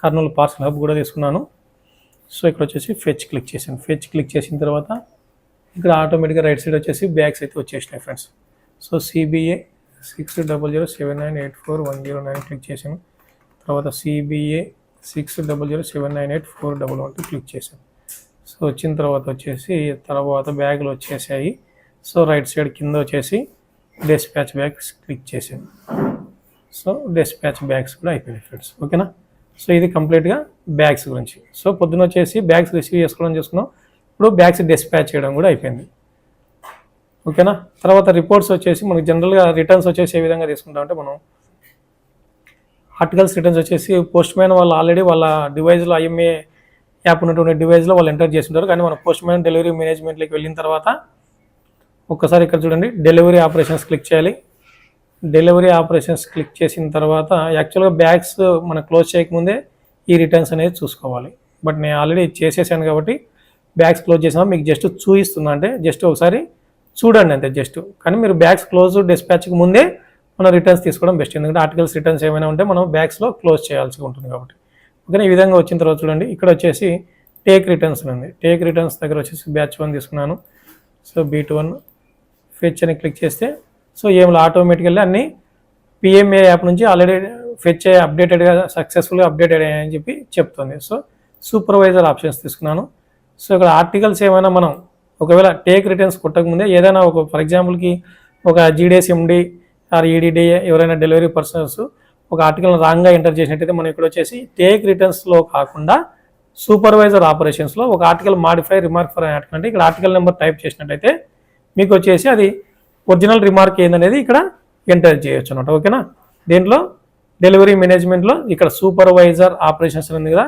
కర్నూలు పార్సల్ హబ్ కూడా తీసుకున్నాను. సో ఇక్కడ వచ్చేసి ఫెచ్ క్లిక్ చేశాను. ఫెచ్ క్లిక్ చేసిన తర్వాత ఇక్కడ ఆటోమేటిక్గా రైట్ సైడ్ వచ్చేసి బ్యాగ్స్ అయితే వచ్చేసినాయి ఫ్రెండ్స్. సో CBA 6007984109 క్లిక్ చేశాను. తర్వాత CBA 6007984112 క్లిక్ చేశాను. సో వచ్చిన తర్వాత బ్యాగులు వచ్చేసాయి. సో రైట్ సైడ్ కింద వచ్చేసి డిస్పాచ్ బ్యాగ్స్ క్లిక్ చేశాను. సో డిస్పాచ్ బ్యాగ్స్ కూడా అయిపోయినాయి ఫ్రెండ్స్. ఓకేనా. సో ఇది కంప్లీట్గా బ్యాగ్స్ గురించి. సో పొద్దున వచ్చేసి బ్యాగ్స్ రిసీవ్ చేసుకోవడం చేసుకున్నాం. ఇప్పుడు బ్యాగ్స్ డిస్పాచ్ చేయడం కూడా అయిపోయింది. ఓకేనా. తర్వాత రిపోర్ట్స్ వచ్చేసి మనకి జనరల్గా రిటర్న్స్ వచ్చేసి ఏ విధంగా తీసుకుంటామంటే మనం ఆర్టికల్స్ రిటర్న్స్ వచ్చేసి పోస్ట్ మ్యాన్ వాళ్ళు ఆల్రెడీ వాళ్ళ డివైస్లో IMA యాప్ ఉన్నటువంటి డివైస్లో వాళ్ళు ఎంటర్ చేస్తుంటారు. కానీ మన పోస్ట్ మ్యాన్ డెలివరీ మేనేజ్మెంట్లోకి వెళ్ళిన తర్వాత ఒక్కసారి ఇక్కడ చూడండి డెలివరీ ఆపరేషన్స్ క్లిక్ చేయాలి. డెలివరీ ఆపరేషన్స్ క్లిక్ చేసిన తర్వాత యాక్చువల్గా బ్యాగ్స్ మనం క్లోజ్ చేయకముందే ఈ రిటర్న్స్ అనేది చూసుకోవాలి. బట్ నేను ఆల్రెడీ చేసేసాను కాబట్టి బ్యాగ్స్ క్లోజ్ చేసినా మీకు జస్ట్ చూపిస్తున్నా, అంటే జస్ట్ ఒకసారి చూడండి అంతే జస్ట్. కానీ మీరు బ్యాగ్స్ క్లోజ్ డిస్పాచ్కి ముందే మనం రిటర్న్స్ తీసుకోవడం బెస్ట్. ఎందుకంటే ఆర్టికల్స్ రిటర్న్స్ ఏమైనా ఉంటే మనం బ్యాగ్స్లో క్లోజ్ చేయాల్సి ఉంటుంది కాబట్టి. ఓకే. ఈ విధంగా వచ్చిన తర్వాత చూడండి ఇక్కడ వచ్చేసి టేక్ రిటర్న్స్ ఉంది. టేక్ రిటర్న్స్ దగ్గర వచ్చేసి బ్యాచ్ 1 తీసుకున్నాను. సో B21 ఫెచ్ అని క్లిక్ చేస్తే సో ఏమిలో ఆటోమేటికల్లీ అన్ని PMA యాప్ నుంచి ఆల్రెడీ ఫెచ్ అప్డేటెడ్గా సక్సెస్ఫుల్గా అప్డేట్ అయ్యాయని చెప్పి చెప్తుంది. సో సూపర్వైజర్ ఆప్షన్స్ తీసుకున్నాను. సో ఇక్కడ ఆర్టికల్స్ ఏమైనా మనం ఒకవేళ టేక్ రిటర్న్స్ కొట్టకముందే ఏదైనా ఒక ఫర్ ఎగ్జాంపుల్కి ఒక GDS MD ఆర్ EDD ఎవరైనా డెలివరీ పర్సన్స్ ఒక ఆర్టికల్ రాంగ్గా ఎంటర్ చేసినట్టయితే మనం ఇక్కడ వచ్చేసి టేక్ రిటర్న్స్లో కాకుండా సూపర్వైజర్ ఆపరేషన్స్లో ఒక article modify remark for article అంటే ఇక్కడ ఆర్టికల్ నెంబర్ టైప్ చేసినట్టయితే మీకు వచ్చేసి అది ఒరిజినల్ రిమార్క్ ఏందనేది ఇక్కడ ఎంటర్ చేయొచ్చు అనమాట. ఓకేనా. దీంట్లో డెలివరీ మేనేజ్మెంట్లో ఇక్కడ సూపర్వైజర్ ఆపరేషన్స్ ఉంది కదా,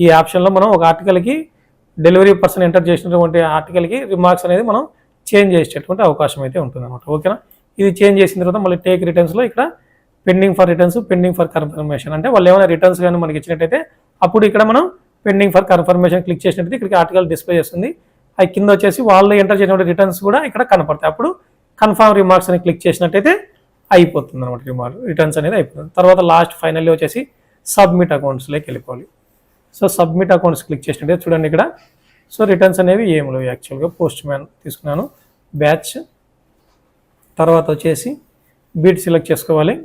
ఈ ఆప్షన్లో మనం ఒక ఆర్టికల్కి డెలివరీ పర్సన్ ఎంటర్ చేసినటువంటి ఆర్టికల్కి రిమార్క్స్ అనేది మనం చేంజ్ చేసేటటువంటి అవకాశం అయితే ఉంటుంది అనమాట. ఓకేనా. ఇది చేంజ్ చేసిన తర్వాత మళ్ళీ టేక్ రిటర్న్స్లో ఇక్కడ pending for returns, pending for confirmation అంటే వాళ్ళు ఏమైనా రిటర్న్స్ కానీ మనకి ఇచ్చినట్టయితే అప్పుడు ఇక్కడ మనం పెండింగ్ ఫర్ కన్ఫర్మేషన్ క్లిక్ చేసినట్టు ఇక్కడికి ఆర్టికల్ డిస్ప్లే చేస్తుంది. అవి కింద వచ్చేసి వాళ్ళు ఎంటర్ చేసిన రిటర్న్స్ కూడా ఇక్కడ కనపడతాయి. అప్పుడు కన్ఫర్మ్ రిమార్క్స్ అని క్లిక్ చేసినట్టయితే అయిపోతుంది అనమాట, రిటర్న్స్ అనేది అయిపోతుంది. తర్వాత లాస్ట్ ఫైనల్లీ వచ్చేసి సబ్మిట్ అకౌంట్స్లోకి వెళ్ళిపోవాలి. సో సబ్మిట్ అకౌంట్స్ క్లిక్ చేసినట్టయితే చూడండి ఇక్కడ సో రిటర్న్స్ అనేవి ఏమి లేవు. యాక్చువల్గా పోస్ట్ మ్యాన్ తీసుకున్నాను, బ్యాచ్, తర్వాత వచ్చేసి బీట్ సెలెక్ట్ చేసుకోవాలి.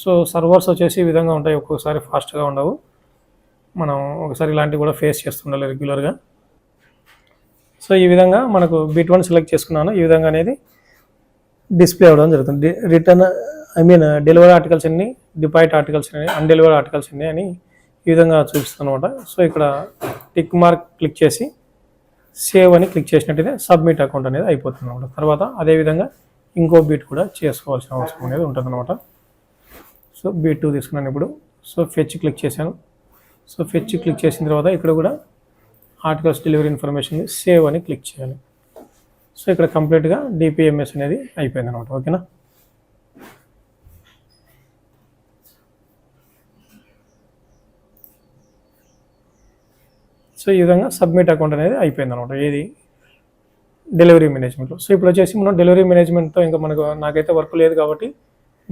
సో సర్వర్స్ వచ్చేసి ఈ విధంగా ఉంటాయి, ఒక్కొక్కసారి ఫాస్ట్గా ఉండవు. మనం ఒకసారి ఇలాంటివి కూడా ఫేస్ చేస్తుండాలి రెగ్యులర్గా. సో ఈ విధంగా మనకు బీట్1 సెలెక్ట్ చేసుకున్నాను. ఈ విధంగా అనేది డిస్ప్లే అవ్వడం జరుగుతుంది. రిటర్న్ డెలివరీ ఆర్టికల్స్ ఎన్ని, డిపాయిట్ ఆర్టికల్స్ ఎన్ని, అన్డెలివరీ ఆర్టికల్స్ ఎన్ని అని ఈ విధంగా చూపిస్తుంది అనమాట. సో ఇక్కడ టిక్ మార్క్ క్లిక్ చేసి సేవ్ అని క్లిక్ చేసినట్టయితే సబ్మిట్ అకౌంట్ అనేది అయిపోతుంది అనమాట. తర్వాత అదేవిధంగా ఇంకో బీట్ కూడా చేసుకోవాల్సిన అవసరం అనేది ఉంటుంది అనమాట. సో బీట్2 తీసుకున్నాను ఇప్పుడు. సో ఫెచ్ క్లిక్ చేశాను. సో ఫెచ్ క్లిక్ చేసిన తర్వాత ఇక్కడ కూడా ఆర్టికల్స్ డెలివరీ ఇన్ఫర్మేషన్ సేవ్ అని క్లిక్ చేయాలి. సో ఇక్కడ కంప్లీట్గా డిపిఎంఎస్ అనేది అయిపోయింది అనమాట. ఓకేనా. సో ఈ విధంగా సబ్మిట్ అకౌంట్ అనేది అయిపోయింది అనమాట, ఏది డెలివరీ మేనేజ్మెంట్లో. సో ఇప్పుడు వచ్చేసి మనం డెలివరీ మేనేజ్మెంట్తో ఇంకా నాకైతే వర్క్ లేదు కాబట్టి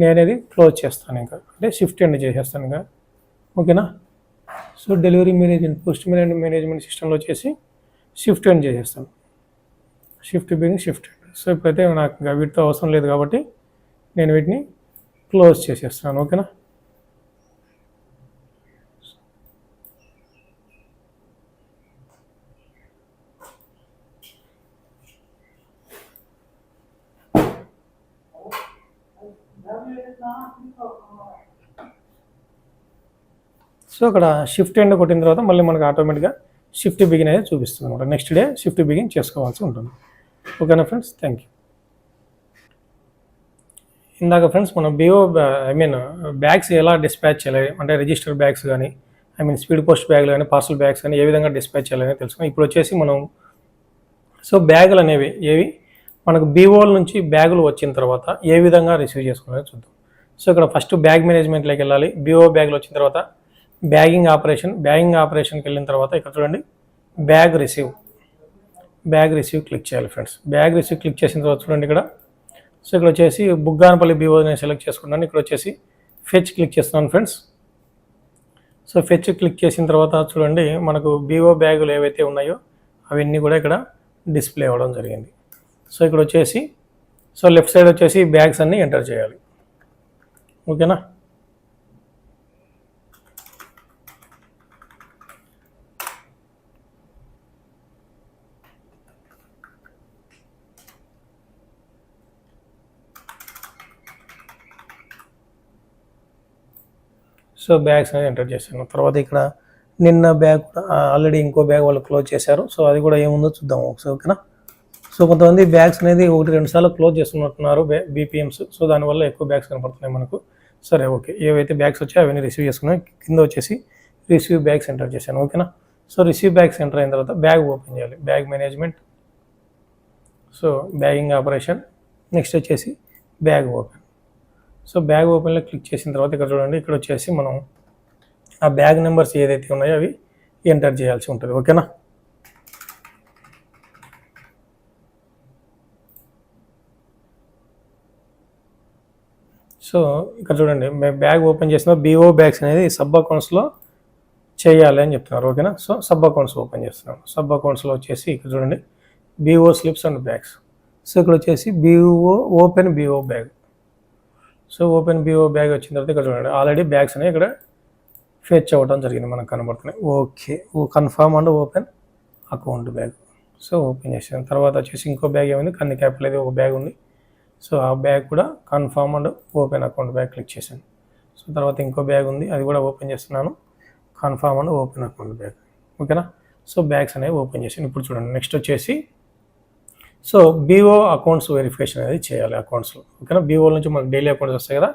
నేను అనేది క్లోజ్ చేస్తాను, ఇంకా అంటే షిఫ్ట్ ఎండ్ చేసేస్తాను ఇంకా. ఓకేనా. So delivery management post management సిస్టంలో వచ్చేసి షిఫ్ట్ ఎండ్ చేసేస్తాను, shift begging shift end. So ఇప్పుడైతే నాకు ఇంకా వీటితో అవసరం లేదు కాబట్టి నేను వీటిని క్లోజ్ చేసేస్తాను. ఓకేనా. సో అక్కడ షిఫ్ట్ ఎండ్ కొట్టిన తర్వాత మళ్ళీ మనకు ఆటోమేటిక్గా షిఫ్ట్ బిగిన్ అనేది చూపిస్తుంది అనమాట. నెక్స్ట్ డే షిఫ్ట్ బిగిన్ చేసుకోవాల్సి ఉంటుంది. ఓకేనా ఫ్రెండ్స్, థ్యాంక్ యూ. ఇందాక ఫ్రెండ్స్ మనం బ్యాగ్స్ ఎలా డిస్పాచ్ చేయాలి అంటే రిజిస్టర్ బ్యాగ్స్ కానీ స్పీడ్ పోస్ట్ బ్యాగ్లు కానీ పార్సల్ బ్యాగ్స్ కానీ ఏ విధంగా డిస్పాచ్ చేయాలని తెలుసుకున్నాం. ఇప్పుడు వచ్చేసి మనం సో బ్యాగులు అనేవి ఏవి మనకు బీఓల నుంచి బ్యాగులు వచ్చిన తర్వాత ఏ విధంగా రిసీవ్ చేసుకోవాలో చూద్దాం. సో ఇక్కడ ఫస్ట్ బ్యాగ్ మేనేజ్మెంట్లోకి వెళ్ళాలి. బీఓ బ్యాగులు వచ్చిన తర్వాత బ్యాగింగ్ ఆపరేషన్కి వెళ్ళిన తర్వాత ఇక్కడ చూడండి బ్యాగ్ రిసీవ్ క్లిక్ చేయాలి ఫ్రెండ్స్. బ్యాగ్ రిసీవ్ క్లిక్ చేసిన తర్వాత చూడండి ఇక్కడ సో ఇక్కడ వచ్చేసి బుగ్గానపల్లి బీఓ నేను సెలెక్ట్ చేసుకున్నాను. ఇక్కడ వచ్చేసి ఫెచ్ క్లిక్ చేస్తున్నాను ఫ్రెండ్స్. సో ఫెచ్ క్లిక్ చేసిన తర్వాత చూడండి మనకు బీఓ బ్యాగులు ఏవైతే ఉన్నాయో అవన్నీ కూడా ఇక్కడ డిస్ప్లే అవ్వడం జరిగింది. సో ఇక్కడ వచ్చేసి సో లెఫ్ట్ సైడ్ వచ్చేసి బ్యాగ్స్ అన్నీ ఎంటర్ చేయాలి. ఓకేనా. సో బ్యాగ్స్ అనేది ఎంటర్ చేశాను. తర్వాత ఇక్కడ నిన్న బ్యాగ్ ఆల్రెడీ ఇంకో బ్యాగ్ వాళ్ళు క్లోజ్ చేశారు. సో అది కూడా ఏముందో చూద్దాం ఒకసారి. ఓకేనా. సో కొంతమంది బ్యాగ్స్ అనేది 1-2 సార్లు క్లోజ్ చేస్తున్నట్టున్నారు బీపీఎంస్. సో దానివల్ల ఎక్కువ బ్యాగ్స్ కనపడుతున్నాయి మనకు. సరే ఓకే, ఏవైతే బ్యాగ్స్ వచ్చాయో అవన్నీ రిసీవ్ చేసుకున్నాయి. కింద వచ్చేసి రిసీవ్ బ్యాగ్స్ ఎంటర్ చేశాను. ఓకేనా. సో రిసీవ్ బ్యాగ్స్ ఎంటర్ అయిన తర్వాత బ్యాగ్ ఓపెన్ చేయాలి. Bag management, so bagging operation, next వచ్చేసి బ్యాగ్ ఓపెన్. సో బ్యాగ్ ఓపెన్లో క్లిక్ చేసిన తర్వాత ఇక్కడ చూడండి ఇక్కడ వచ్చేసి మనం ఆ బ్యాగ్ నెంబర్స్ ఏదైతే ఉన్నాయో అవి ఎంటర్ చేయాల్సి ఉంటుంది. ఓకేనా. సో ఇక్కడ చూడండి బ్యాగ్ ఓపెన్ చేసిన బీఓ బ్యాగ్స్ అనేది సబ్ అకౌంట్స్లో చేయాలి అని చెప్తున్నారు. ఓకేనా. సో సబ్ అకౌంట్స్ ఓపెన్ చేస్తున్నాను. సబ్ అకౌంట్స్లో వచ్చేసి ఇక్కడ చూడండి BO slips and bags. So ఇక్కడ వచ్చేసి open BO bag. So open BO bag వచ్చిన తర్వాత ఇక్కడ చూడండి ఆల్రెడీ బ్యాగ్స్ అనేవి ఇక్కడ ఫెచ్ అవ్వడం జరిగింది, మనకు కనబడుతున్నాయి. Okay, confirm and open account bag. So open చేసాను. తర్వాత వచ్చేసి ఇంకో బ్యాగ్ ఏమైంది కంది క్యాపిటల్ అది ఒక బ్యాగ్ ఉంది. సో ఆ బ్యాగ్ కూడా confirm and open account bag click చేశాను. సో తర్వాత ఇంకో బ్యాగ్ ఉంది, అది కూడా ఓపెన్ చేస్తున్నాను, confirm and open account bag. ఓకేనా. సో బ్యాగ్స్ అనేవి ఓపెన్ చేశాను. ఇప్పుడు చూడండి నెక్స్ట్ వచ్చేసి సో బీఓ అకౌంట్స్ వెరిఫికేషన్ అనేది చేయాలి అకౌంట్స్లో. ఓకేనా. బీఓ నుంచి మనకు డైలీ అకౌంట్స్ వస్తాయి కదా,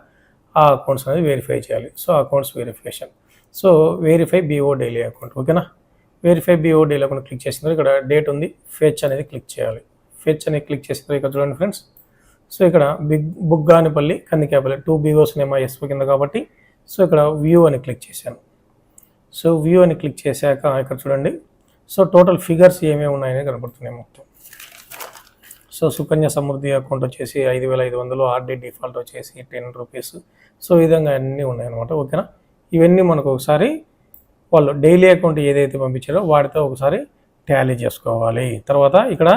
ఆ అకౌంట్స్ అనేది వెరిఫై చేయాలి. So accounts verification. So verify BO daily account. ఓకేనా. Verify BO daily account click చేసిన తర్వాత ఇక్కడ డేట్ ఉంది, ఫెచ్ అనేది క్లిక్ చేయాలి. ఫెచ్ అనేది క్లిక్ చేసిన తర్వాత ఇక్కడ చూడండి ఫ్రెండ్స్ సో ఇక్కడ బుగ్గానిపల్లి కందికాయపల్లి 2 BOs ఉన్నాయి మా ఎస్ఓ కింద కాబట్టి సో ఇక్కడ వ్యూ అని క్లిక్ చేశాను. సో వ్యూ అని క్లిక్ చేశాక ఇక్కడ చూడండి, సో టోటల్ ఫిగర్స్ ఏమేమి ఉన్నాయని కనబడుతున్నాయి మొత్తం. సో సుకన్య సమృద్ధి అకౌంట్ వచ్చేసి 5,500, ఆర్డీ డిఫాల్ట్ వచ్చేసి 10 రూపీస్. సో ఈ విధంగా అన్నీ ఉన్నాయన్నమాట. ఓకేనా, ఇవన్నీ మనకు ఒకసారి వాళ్ళు డైలీ అకౌంట్ ఏదైతే పంపించారో వాటితో ఒకసారి టాలీ చేసుకోవాలి. తర్వాత ఇక్కడ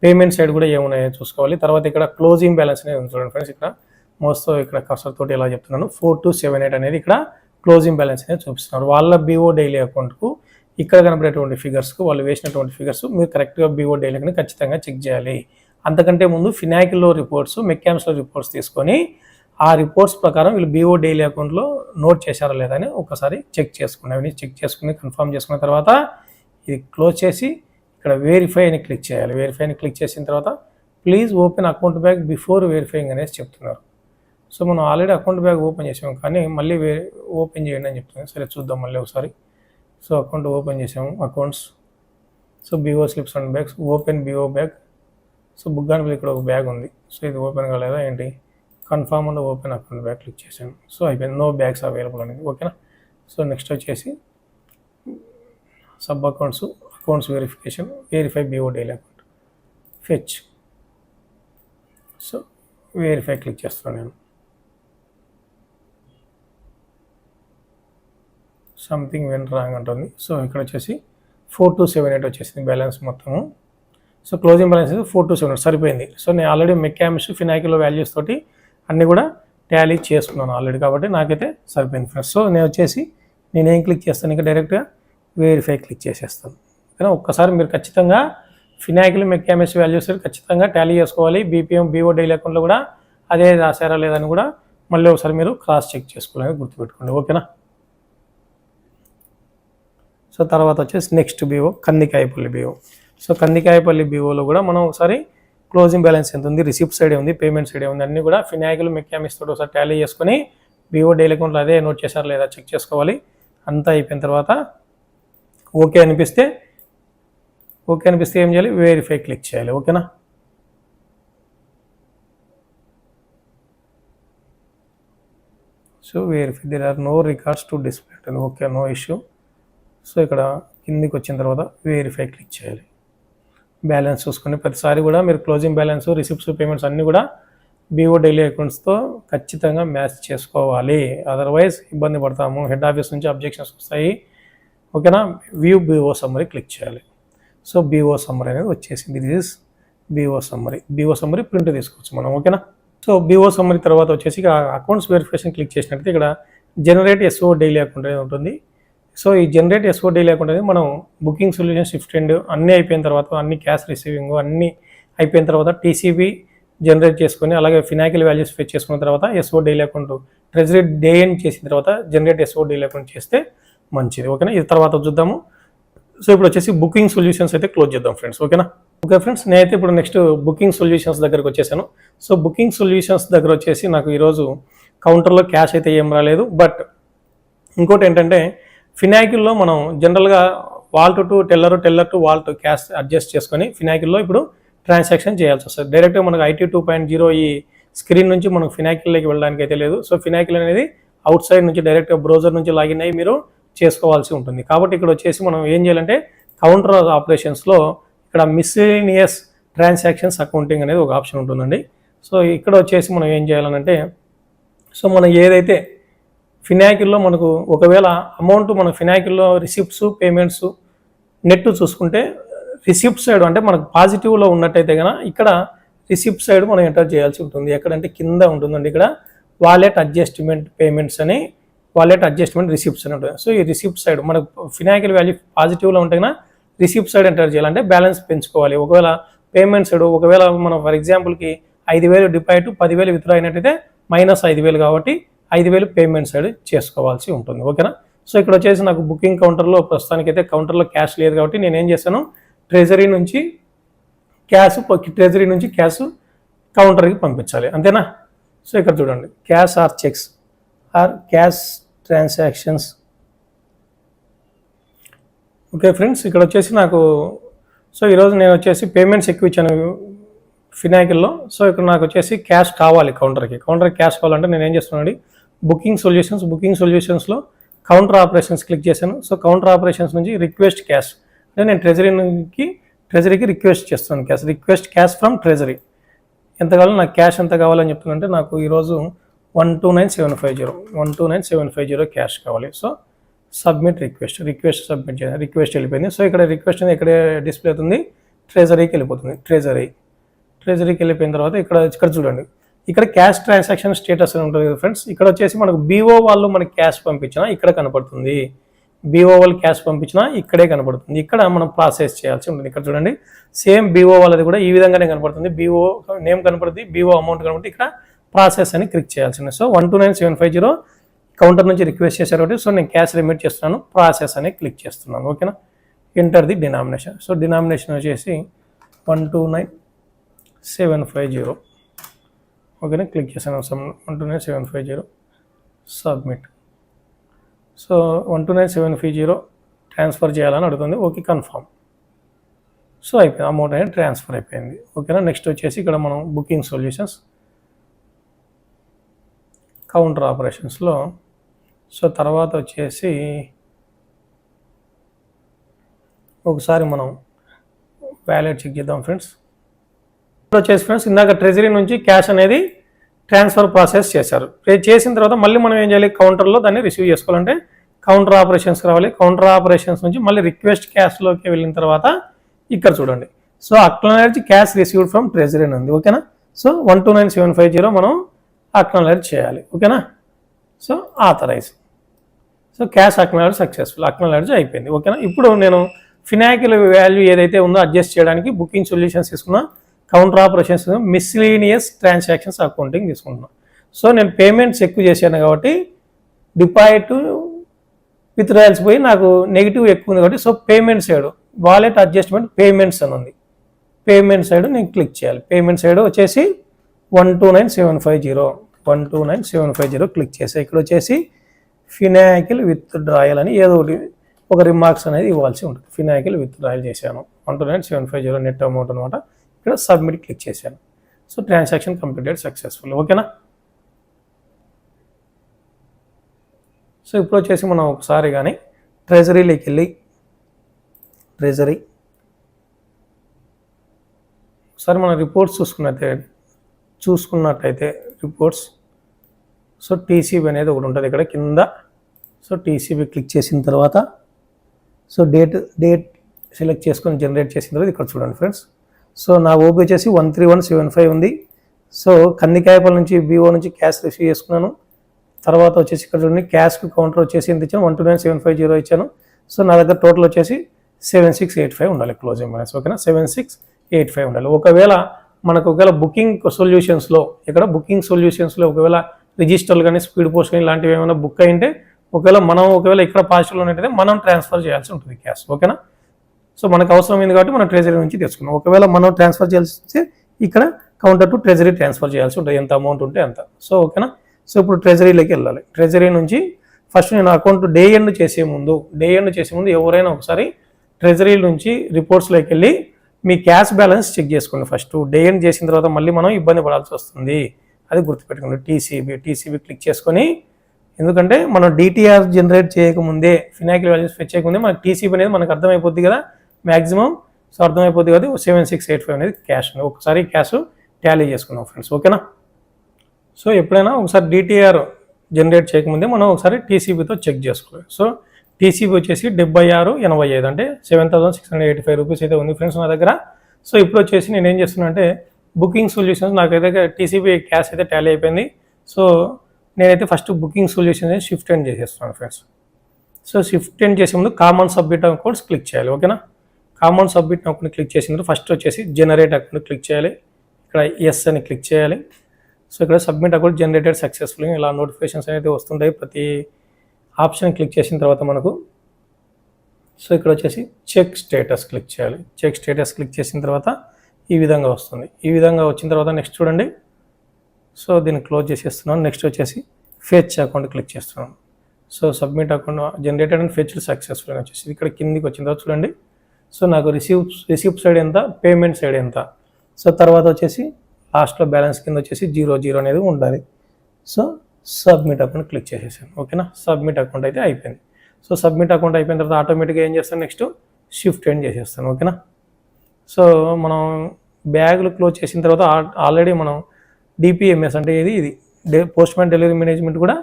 పేమెంట్ సైడ్ కూడా ఏమున్నాయో చూసుకోవాలి. తర్వాత ఇక్కడ క్లోజింగ్ బ్యాలెన్స్ అనేది ఉంది చూడండి ఫ్రెండ్స్. ఇక్కడ మోస్తో ఇక్కడ కర్సర్ తోటి ఎలా చెప్తున్నాను 4278 అనేది ఇక్కడ క్లోజింగ్ బ్యాలెన్స్ అనేది చూపిస్తున్నారు. వాళ్ళ BO డైలీ అకౌంట్కు ఇక్కడ కనబడేటువంటి ఫిగర్స్కు వాళ్ళు వేసినటువంటి ఫిగర్స్ మీరు కరెక్ట్గా BO డైలీ అకౌంట్ ఖచ్చితంగా చెక్ చేయాలి. అంతకంటే ముందు ఫినాకిల్లో రిపోర్ట్స్, మెక్కామ్స్లో రిపోర్ట్స్ తీసుకొని ఆ రిపోర్ట్స్ ప్రకారం వీళ్ళు BO డైలీ అకౌంట్లో నోట్ చేశారా లేదా అని ఒకసారి చెక్ చేసుకుని అవన్నీ చెక్ చేసుకుని కన్ఫర్మ్ చేసుకున్న తర్వాత ఇది క్లోజ్ చేసి ఇక్కడ వెరిఫై అని క్లిక్ చేయాలి. వెరిఫై అని క్లిక్ చేసిన తర్వాత please open account bag before verifying అనేసి చెప్తున్నారు. సో మనం ఆల్రెడీ అకౌంట్ బ్యాగ్ ఓపెన్ చేసాము కానీ మళ్ళీ ఓపెన్ చేయండి అని చెప్తున్నాను. సరే చూద్దాం మళ్ళీ ఒకసారి. సో అకౌంట్ ఓపెన్ చేసాము, accounts, so BO slips and bags, open BO bag. So Bugganipalli ఇక్కడ ఒక బ్యాగ్ ఉంది. సో ఇది ఓపెన్ కాలేదా ఏంటి, confirm and open account bag click చేశాను. సో అయిపోయింది, నో బ్యాగ్స్ అవైలబుల్ అనేది. ఓకేనా. సో నెక్స్ట్ వచ్చేసి sub accounts verification, verify BO daily account, fetch. So verify click చేస్తున్నాను నేను. సంథింగ్ వెన్ రాంగ్ అంటుంది. సో ఇక్కడ వచ్చేసి 4278 వచ్చేసింది బ్యాలెన్స్ మొత్తము. సో క్లోజింగ్ బ్యాలెన్స్ 4278 సరిపోయింది. సో నేను ఆల్రెడీ మెక్కామ్స్ ఫినాకిలో వాల్యూస్ తోటి అన్నీ కూడా టాలీ చేసుకున్నాను ఆల్రెడీ కాబట్టి నాకైతే సరిపోయింది ఫ్రెండ్స్. సో నేనేం క్లిక్ చేస్తాను, ఇంకా డైరెక్ట్గా వెరిఫై క్లిక్ చేసేస్తాను. కానీ ఒక్కసారి మీరు ఖచ్చితంగా ఫినాకిల్ మెక్కామ్స్ వాల్యూస్ ఖచ్చితంగా టాలీ చేసుకోవాలి. BPM BO డైలీ అకౌంట్లో కూడా అదే రాశారా లేదని కూడా మళ్ళీ ఒకసారి మీరు క్రాస్ చెక్ చేసుకోవాలని గుర్తుపెట్టుకోండి. ఓకేనా. సో తర్వాత వచ్చేసి next BO Kandikayapalli BO. So Kandikayapalli BOలో కూడా మనం ఒకసారి క్లోజింగ్ బ్యాలెన్స్ ఎంత ఉంది, రిసిప్ట్ సైడ్ ఉంది, పేమెంట్ సైడ్ ఉంది, అన్నీ కూడా ఫినాకిల్ మెక్కామ్స్ తోటి ఒకసారి టాలీ చేసుకొని BO డైలీ అకౌంట్లో అదే నోట్ చేశారు లేదా చెక్ చేసుకోవాలి. అంతా అయిపోయిన తర్వాత ఓకే అనిపిస్తే ఏం చేయాలి, వెరిఫై క్లిక్ చేయాలి. ఓకేనా. So verify there are no records to display. Okay, no issue. So ఇక్కడ కిందికి వచ్చిన తర్వాత వెరిఫై క్లిక్ చేయాలి. బ్యాలెన్స్ చూసుకొని ప్రతిసారి కూడా మీరు క్లోజింగ్ బ్యాలెన్స్, రిసిప్ట్స్, పేమెంట్స్ అన్నీ కూడా BO డైలీ అకౌంట్స్తో ఖచ్చితంగా మ్యాచ్ చేసుకోవాలి. అదర్వైజ్ ఇబ్బంది పడతాము, హెడ్ ఆఫీస్ నుంచి అబ్జెక్షన్స్ వస్తాయి. ఓకేనా. వ్యూ BO సమ్మరీ క్లిక్ చేయాలి. సో BO సమ్మరీ అనేది వచ్చేసింది. This is BO summary print తీసుకోవచ్చు మనం. ఓకేనా. సో BO సమ్మరీ తర్వాత వచ్చేసి ఇక్కడ అకౌంట్స్ వెరిఫికేషన్ క్లిక్ చేసినట్టు ఇక్కడ జనరేట్ SO డైలీ అకౌంట్ అనేది ఉంటుంది. సో ఈ జనరేట్ SO డైలీ అకౌంట్ అనేది మనం బుకింగ్ సొల్యూషన్, షిఫ్ట్ అండ్ అన్నీ అయిపోయిన తర్వాత, అన్ని క్యాష్ రిసీవింగ్ అన్నీ అయిపోయిన తర్వాత TCB జనరేట్ చేసుకొని అలాగే ఫినాకిల్ వాల్యూస్ ఫెచ్ చేసుకున్న తర్వాత SO daily account treasury day end చేసిన తర్వాత జనరేట్ SO డైలీ అకౌంట్ చేస్తే మంచిది. ఓకేనా. ఇది తర్వాత చూద్దాము. సో ఇప్పుడు వచ్చేసి బుకింగ్ సొల్యూషన్స్ అయితే క్లోజ్ చేద్దాం ఫ్రెండ్స్. ఓకేనా. ఓకే ఫ్రెండ్స్, నేనైతే ఇప్పుడు నెక్స్ట్ బుకింగ్ సొల్యూషన్స్ దగ్గరకు వచ్చేసాను. సో బుకింగ్ సొల్యూషన్స్ దగ్గర వచ్చేసి నాకు ఈరోజు కౌంటర్లో క్యాష్ అయితే ఏం రాలేదు. బట్ ఇంకోటి ఏంటంటే ఫినాకిల్లో మనం జనరల్గా vault to teller, teller to vault cash adjust చేసుకొని ఫినాకిల్లో ఇప్పుడు ట్రాన్సాక్షన్ చేయాల్సి వస్తుంది. డైరెక్ట్గా మనకు IT 2.0 ఈ స్క్రీన్ నుంచి మనకు ఫినాకిల్లోకి వెళ్ళడానికి అయితే లేదు. సో ఫినాకిల్ అనేది అవుట్ సైడ్ నుంచి డైరెక్ట్గా బ్రౌజర్ నుంచి లాగిన్ అయ్యి మీరు చేసుకోవాల్సి ఉంటుంది. కాబట్టి ఇక్కడ వచ్చేసి మనం ఏం చేయాలంటే కౌంటర్ ఆపరేషన్స్లో ఇక్కడ మిస్సెలేనియస్ ట్రాన్సాక్షన్స్ అకౌంటింగ్ అనేది ఒక ఆప్షన్ ఉంటుందండి. సో ఇక్కడ వచ్చేసి మనం ఏం చేయాలనంటే, సో మనం ఏదైతే ఫినాకిల్లో మనకు ఒకవేళ అమౌంట్ మన ఫినాకిల్లో రిసిప్ట్స్, పేమెంట్స్, నెట్ చూసుకుంటే రిసిప్ట్ సైడ్ అంటే మనకు పాజిటివ్లో ఉన్నట్టయితే కనుక ఇక్కడ రిసిప్ట్ సైడ్ మనం ఎంటర్ చేయాల్సి ఉంటుంది. ఎక్కడంటే కింద ఉంటుందండి ఇక్కడ వాలెట్ అడ్జస్ట్మెంట్ పేమెంట్స్ అని, వాలెట్ అడ్జస్ట్మెంట్ రిసిప్ట్స్ అని ఉంటుంది. సో ఈ రిసిప్ట్ సైడ్ మనకు ఫినాకిల్ వాల్యూ పాజిటివ్లో ఉంటే కనుక రిసిప్ట్ సైడ్ ఎంటర్ చేయాలంటే బ్యాలెన్స్ పెంచుకోవాలి. ఒకవేళ పేమెంట్ సైడ్ ఒకవేళ మనం ఫర్ ఎగ్జాంపుల్కి 5,000 డిపాజిట్ 10,000 విత్డ్రా అయినట్టయితే -5,000 కాబట్టి 5,000 పేమెంట్ సైడ్ చేసుకోవాల్సి ఉంటుంది. ఓకేనా. సో ఇక్కడ వచ్చేసి నాకు బుకింగ్ కౌంటర్లో ప్రస్తుతానికి అయితే కౌంటర్లో క్యాష్ లేదు కాబట్టి నేను ఏం చేశాను, ట్రెజరీ నుంచి క్యాష్ కౌంటర్కి పంపించాలి, అంతేనా. సో ఇక్కడ చూడండి, cash or cheques or cash transactions. Okay friends, ఇక్కడ వచ్చేసి నాకు సో ఈరోజు నేను వచ్చేసి పేమెంట్స్ ఎక్కువ ఇచ్చాను ఫినాకిల్లో. సో ఇక్కడ నాకు వచ్చేసి క్యాష్ కావాలి, కౌంటర్కి క్యాష్ కావాలంటే నేను ఏం చేస్తున్నాను, బుకింగ్ సొల్యూషన్స్లో కౌంటర్ ఆపరేషన్స్ క్లిక్ చేశాను. సో కౌంటర్ ఆపరేషన్స్ నుంచి రిక్వెస్ట్ క్యాష్ అంటే నేను ట్రెజరీకి రిక్వెస్ట్ చేస్తున్నాను రిక్వెస్ట్ క్యాష్ ఫ్రమ్ ట్రెజరీ. ఎంత కావాలో నాకు క్యాష్ ఎంత కావాలని చెప్తున్నానంటే నాకు ఈరోజు 129,750 క్యాష్ కావాలి. సో సబ్మిట్ రిక్వెస్ట్ సబ్మిట్ చేయాలి. రిక్వెస్ట్ వెళ్ళిపోయింది. సో ఇక్కడ రిక్వెస్ట్ అనేది ఎక్కడ డిస్ప్లే అవుతుంది, ట్రెజరీకి వెళ్ళిపోతుంది. ట్రెజరీకి వెళ్ళిపోయిన తర్వాత ఇక్కడ చూడండి, ఇక్కడ క్యాష్ ట్రాన్సాక్షన్ స్టేటస్ అని ఉంటుంది కదా ఫ్రెండ్స్. ఇక్కడ వచ్చేసి మనకు బీఓ వాళ్ళు మనకి క్యాష్ పంపించినా ఇక్కడ కనపడుతుంది, బీఓ వాళ్ళు క్యాష్ పంపించినా ఇక్కడే కనపడుతుంది. ఇక్కడ మనం ప్రాసెస్ చేయాల్సి ఉంటుంది. ఇక్కడ చూడండి సేమ్ బీఓ వాళ్ళది కూడా ఈ విధంగానే కనపడుతుంది. బీఓ నేమ్ కనపడుతుంది, బీఓ అమౌంట్ కనపడుతుంది. ఇక్కడ ప్రాసెస్ అని క్లిక్ చేయాల్సింది. సో 129,750 కౌంటర్ నుంచి రిక్వెస్ట్ చేశారు కాబట్టి సో నేను క్యాష్ రిమిట్ చేస్తున్నాను, ప్రాసెస్ అని క్లిక్ చేస్తున్నాను. ఓకేనా. Enter the denomination. So denomination వచ్చేసి 129,750. ఓకేనా, క్లిక్ చేశాను. 129,750 సబ్మిట్. సో 129,750 ట్రాన్స్ఫర్ చేయాలని అడుగుతుంది. Okay, confirm. సో అయిపోయింది, అమౌంట్ అనేది ట్రాన్స్ఫర్ అయిపోయింది. ఓకేనా. నెక్స్ట్ వచ్చేసి ఇక్కడ మనం బుకింగ్ సొల్యూషన్స్ కౌంటర్ ఆపరేషన్స్లో సో తర్వాత వచ్చేసి ఒకసారి మనం వ్యాలెట్ చెక్ చేద్దాం ఫ్రెండ్స్. ఇప్పుడు వచ్చేసి ఫ్రెండ్స్ ఇందాక ట్రెజరీ నుంచి క్యాష్ అనేది ట్రాన్స్ఫర్ ప్రాసెస్ చేశారు. చేసిన తర్వాత మళ్ళీ మనం ఏం చేయాలి, కౌంటర్లో దాన్ని రిసీవ్ చేసుకోవాలంటే కౌంటర్ ఆపరేషన్స్కి రావాలి. కౌంటర్ ఆపరేషన్స్ నుంచి మళ్ళీ రిక్వెస్ట్ క్యాష్లోకి వెళ్ళిన తర్వాత ఇక్కడ చూడండి, so acknowledge cash received from treasury అని ఉంది. ఓకేనా. సో 129,750 మనం అక్నాలెడ్జ్ చేయాలి. ఓకేనా. So authorise. So cash acknowledge successful, acknowledge అయిపోయింది. ఓకేనా. ఇప్పుడు నేను ఫినాకిల్ వాల్యూ ఏదైతే ఉందో అడ్జస్ట్ చేయడానికి బుకింగ్ సొల్యూషన్స్ తీసుకున్నా, counter operations miscellaneous transactions accounting తీసుకుంటున్నాను. సో నేను పేమెంట్స్ ఎక్కువ చేశాను కాబట్టి డిపాజిట్ విత్డ్రాయల్స్ పోయి నాకు నెగిటివ్ ఎక్కువ ఉంది కాబట్టి so payment side wallet adjustment payments అని ఉంది. పేమెంట్ సైడ్ నేను క్లిక్ చేయాలి. పేమెంట్ సైడ్ వచ్చేసి 129,750 క్లిక్ చేసి ఇక్కడ వచ్చేసి ఫినాకిల్ విత్డ్రాయల్ అని ఏదో ఒక రిమార్క్స్ అనేది ఇవ్వాల్సి ఉంటుంది. ఫినాకిల్ విత్డ్రాయల్ చేశాను 129,750 నెట్ అమౌంట్ అనమాట. ఇక్కడ సబ్మిట్ క్లిక్ చేశాను. So transaction completed successful. ఓకేనా. సో ఇప్పుడు వచ్చేసి మనం ఒకసారి కానీ ట్రెజరీలోకి వెళ్ళి ఒకసారి మనం రిపోర్ట్స్ చూసుకున్నట్టయితే రిపోర్ట్స్ సో టీసీబీ అనేది ఒకటి ఉంటుంది ఇక్కడ కింద. సో టీసీబీ క్లిక్ చేసిన తర్వాత సో డేట్ సెలెక్ట్ చేసుకొని జనరేట్ చేసిన తర్వాత ఇక్కడ చూడండి ఫ్రెండ్స్. సో నా ఓపీ వచ్చేసి 131,750 ఉంది. సో కందికాయపల్లి నుంచి బీఓ నుంచి క్యాష్ రిసీవ్ చేసుకున్నాను. తర్వాత వచ్చేసి ఇక్కడ చూడండి క్యాష్కి కౌంటర్ వచ్చేసి ఎంత ఇచ్చాను, 129,750 ఇచ్చాను. సో నా దగ్గర టోటల్ వచ్చేసి 7685 ఉండాలి క్లోజింగ్ బ్యాలెన్స్. ఓకేనా, 7685 ఉండాలి. ఒకవేళ బుకింగ్ సొల్యూషన్స్లో బుకింగ్ సొల్యూషన్స్లో ఒకవేళ రిజిస్టర్లు కానీ స్పీడ్ పోస్ట్ కానీ ఇలాంటివి ఏమైనా బుక్ అయింటే ఒకవేళ ఇక్కడ పాజిటివ్లో ఉన్నట్టయితే మనం ట్రాన్స్ఫర్ చేయాల్సి ఉంటుంది క్యాష్. ఓకేనా. సో మనకు అవసరం ఉంది కాబట్టి మనం ట్రెజరీ నుంచి తీసుకున్నాం. ఒకవేళ మనం ట్రాన్స్ఫర్ చేయాల్సి ఇక్కడ కౌంటర్ టు ట్రెజరీ ట్రాన్స్ఫర్ చేయాల్సి ఉంటుంది, ఎంత అమౌంట్ ఉంటే అంత. సో ఓకేనా. సో ఇప్పుడు ట్రెజరీలోకి వెళ్ళాలి. ట్రెజరీ నుంచి ఫస్ట్ నేను అకౌంట్ డే ఎండ్ చేసే ముందు ఎవరైనా ఒకసారి ట్రెజరీ నుంచి రిపోర్ట్స్లోకి వెళ్ళి మీ క్యాష్ బ్యాలెన్స్ చెక్ చేసుకోండి. ఫస్ట్ డే ఎండ్ చేసిన తర్వాత మళ్ళీ మనం ఇబ్బంది పడాల్సి వస్తుంది, అది గుర్తుపెట్టుకోండి. టీసీబీ క్లిక్ చేసుకొని, ఎందుకంటే మనం డిటిఆర్ జనరేట్ చేయకముందే ఫినాకిల్ వాల్యూస్ ఫెచ్ చేయకముందే మనకి టీసీబీ అనేది మనకు అర్థమైపోద్ది కదా మ్యాక్సిమం. సో అర్థమైపోద్ది కదా 7685 అనేది క్యాష్. ఒకసారి క్యాష్ టాలీ చేసుకున్నాం ఫ్రెండ్స్. ఓకేనా. సో ఎప్పుడైనా ఒకసారి డిటిఆర్ జనరేట్ చేయకముందే మనం ఒకసారి టీసీబీతో చెక్ చేసుకోవాలి. సో టీసీబీ వచ్చేసి 7685 అంటే 7,685 రూపీస్ అయితే ఉంది ఫ్రెండ్స్ నా దగ్గర. సో ఇప్పుడు వచ్చేసి నేను ఏం చేస్తున్నా అంటే బుకింగ్ సొల్యూషన్స్ నాకైతే టీసీబీ క్యాష్ అయితే టాలీ అయిపోయింది. సో నేనైతే first booking solutions shift end చేసేస్తున్నాను ఫ్రెండ్స్. సో షిఫ్ట్ ఎండ్ చేసే ముందు కామన్ సబ్మిట్ అకౌంట్స్ క్లిక్ చేయాలి. ఓకేనా. కామన్ సబ్మిట్ అకౌంట్ క్లిక్ చేసిన ఫస్ట్ వచ్చేసి జనరేట్ అకౌంట్ క్లిక్ చేయాలి. ఇక్కడ ఎస్ అని క్లిక్ చేయాలి. సో ఇక్కడ సబ్మిట్ అకౌంట్ జనరేటెడ్ సక్సెస్ఫుల్ ఇలా నోటిఫికేషన్స్ అయితే వస్తుంటాయి ప్రతి ఆప్షన్ క్లిక్ చేసిన తర్వాత మనకు. సో ఇక్కడ వచ్చేసి చెక్ స్టేటస్ క్లిక్ చేయాలి. చెక్ స్టేటస్ క్లిక్ చేసిన తర్వాత ఈ విధంగా వస్తుంది. ఈ విధంగా వచ్చిన తర్వాత నెక్స్ట్ చూడండి. సో దీన్ని క్లోజ్ చేసేస్తున్నాను. నెక్స్ట్ వచ్చేసి ఫెచ్ అకౌంట్ క్లిక్ చేస్తున్నాను. So submit account generated and fetch successful వచ్చేసి ఇక్కడ కిందికి వచ్చిన తర్వాత చూడండి. సో నాకు రిసీప్ సైడ్ ఎంత, పేమెంట్ సైడ్ ఎంత. సో తర్వాత వచ్చేసి లాస్ట్లో బ్యాలెన్స్ కింద వచ్చేసి 00 అనేది ఉండాలి. సో సబ్మిట్ అకౌంట్ క్లిక్ చేసేసాను. ఓకేనా, సబ్మిట్ అకౌంట్ అయితే అయిపోయింది. సో సబ్మిట్ అకౌంట్ అయిపోయిన తర్వాత ఆటోమేటిక్గా ఏం చేస్తాను, నెక్స్ట్ షిఫ్ట్ ఎండ్ చేసేస్తాను. ఓకేనా, సో మనం బ్యాగులు క్లోజ్ చేసిన తర్వాత ఆల్రెడీ మనం డిపిఎంఎస్ అంటే ఇది పోస్ట్ మ్యాన్ డెలివరీ మేనేజ్మెంట్ కూడా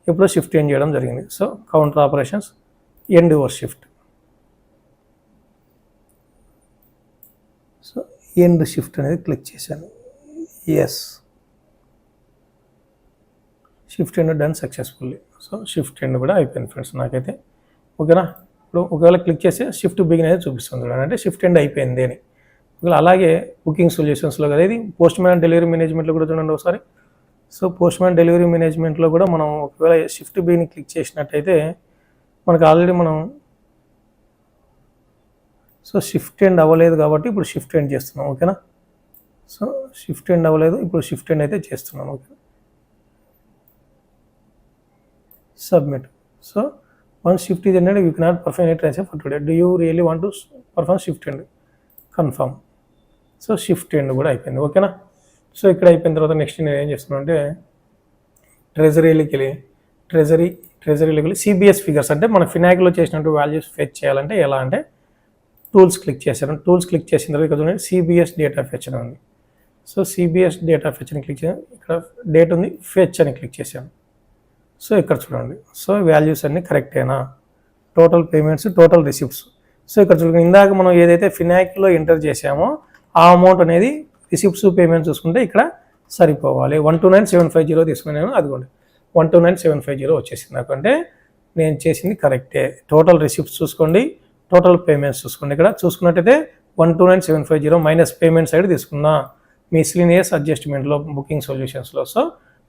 ఎప్పుడో షిఫ్ట్ ఎండ్ చేయడం జరిగింది. So counter operations end over shift. So end shift అనేది క్లిక్ చేశాను. Yes, shift end done successfully. So shift end కూడా అయిపోయింది ఫ్రెండ్స్ నాకైతే. ఓకేనా, ఇప్పుడు ఒకవేళ క్లిక్ చేస్తే షిఫ్ట్ బిగిన్ అనేది చూపిస్తుంది చూడండి, అంటే షిఫ్ట్ ఎండ్ అయిపోయింది అని. ఒకవేళ అలాగే బుకింగ్ సొల్యూషన్స్లో కదా, ఇది పోస్ట్ మ్యాన్ డెలివరీ మేనేజ్మెంట్లో కూడా చూడండి ఒకసారి. సో పోస్ట్ మ్యాన్ డెలివరీ మేనేజ్మెంట్లో కూడా మనం ఒకవేళ షిఫ్ట్ బిగిన్ క్లిక్ చేసినట్టయితే మనకు ఆల్రెడీ మనం సో షిఫ్ట్ ఎండ్ అవ్వలేదు కాబట్టి ఇప్పుడు షిఫ్ట్ ఎండ్ చేస్తున్నాం. ఓకేనా, సో షిఫ్ట్ ఎండ్ అవ్వలేదు, ఇప్పుడు షిఫ్ట్ ఎండ్ అయితే చేస్తున్నాం. Okay, submit. So once shift is ended, you cannot perform any transfer for today. Do you really want to perform shift end? Confirm. So shift end కూడా అయిపోయింది. ఓకేనా, సో ఇక్కడ అయిపోయిన తర్వాత నెక్స్ట్ నేను ఏం చేస్తున్నాను అంటే ట్రెజరీలోకి వెళ్ళి సిబిఎస్ ఫిగర్స్ అంటే మన ఫినాక్లో చేసినట్టు వాల్యూస్ ఫెచ్ చేయాలంటే ఎలా అంటే టూల్స్ క్లిక్ చేశాను. టూల్స్ క్లిక్ చేసిన తర్వాత ఇక్కడ సిబిఎస్ డేటా ఫెచ్ అని ఉంది. సో సిబిఎస్ డేటా ఫెచ్ అని క్లిక్ చేశాను. ఇక్కడ డేట్ ఉంది, ఫెచ్ అని క్లిక్ చేశాను. సో ఇక్కడ చూడండి, సో వాల్యూస్ అన్నీ కరెక్టేనా, total payments, total receipts. So ఇక్కడ చూడండి, ఇందాక మనం ఏదైతే ఫినాక్లో ఎంటర్ చేసామో ఆ అమౌంట్ అనేది రిసిప్ట్స్ పేమెంట్స్ చూసుకుంటే ఇక్కడ సరిపోవాలి. 129750 తీసుకున్నాను, అదిగోండి 129750 వచ్చేసింది నాకు. అంటే నేను చేసింది కరెక్టే. టోటల్ రిసిప్ట్స్ చూసుకోండి, టోటల్ పేమెంట్స్ చూసుకోండి. ఇక్కడ చూసుకున్నట్టయితే 129750 మైనస్ పేమెంట్ సైడ్ తీసుకున్నా మిస్లీనియస్ అడ్జస్ట్మెంట్లో బుకింగ్ సొల్యూషన్స్లో. సో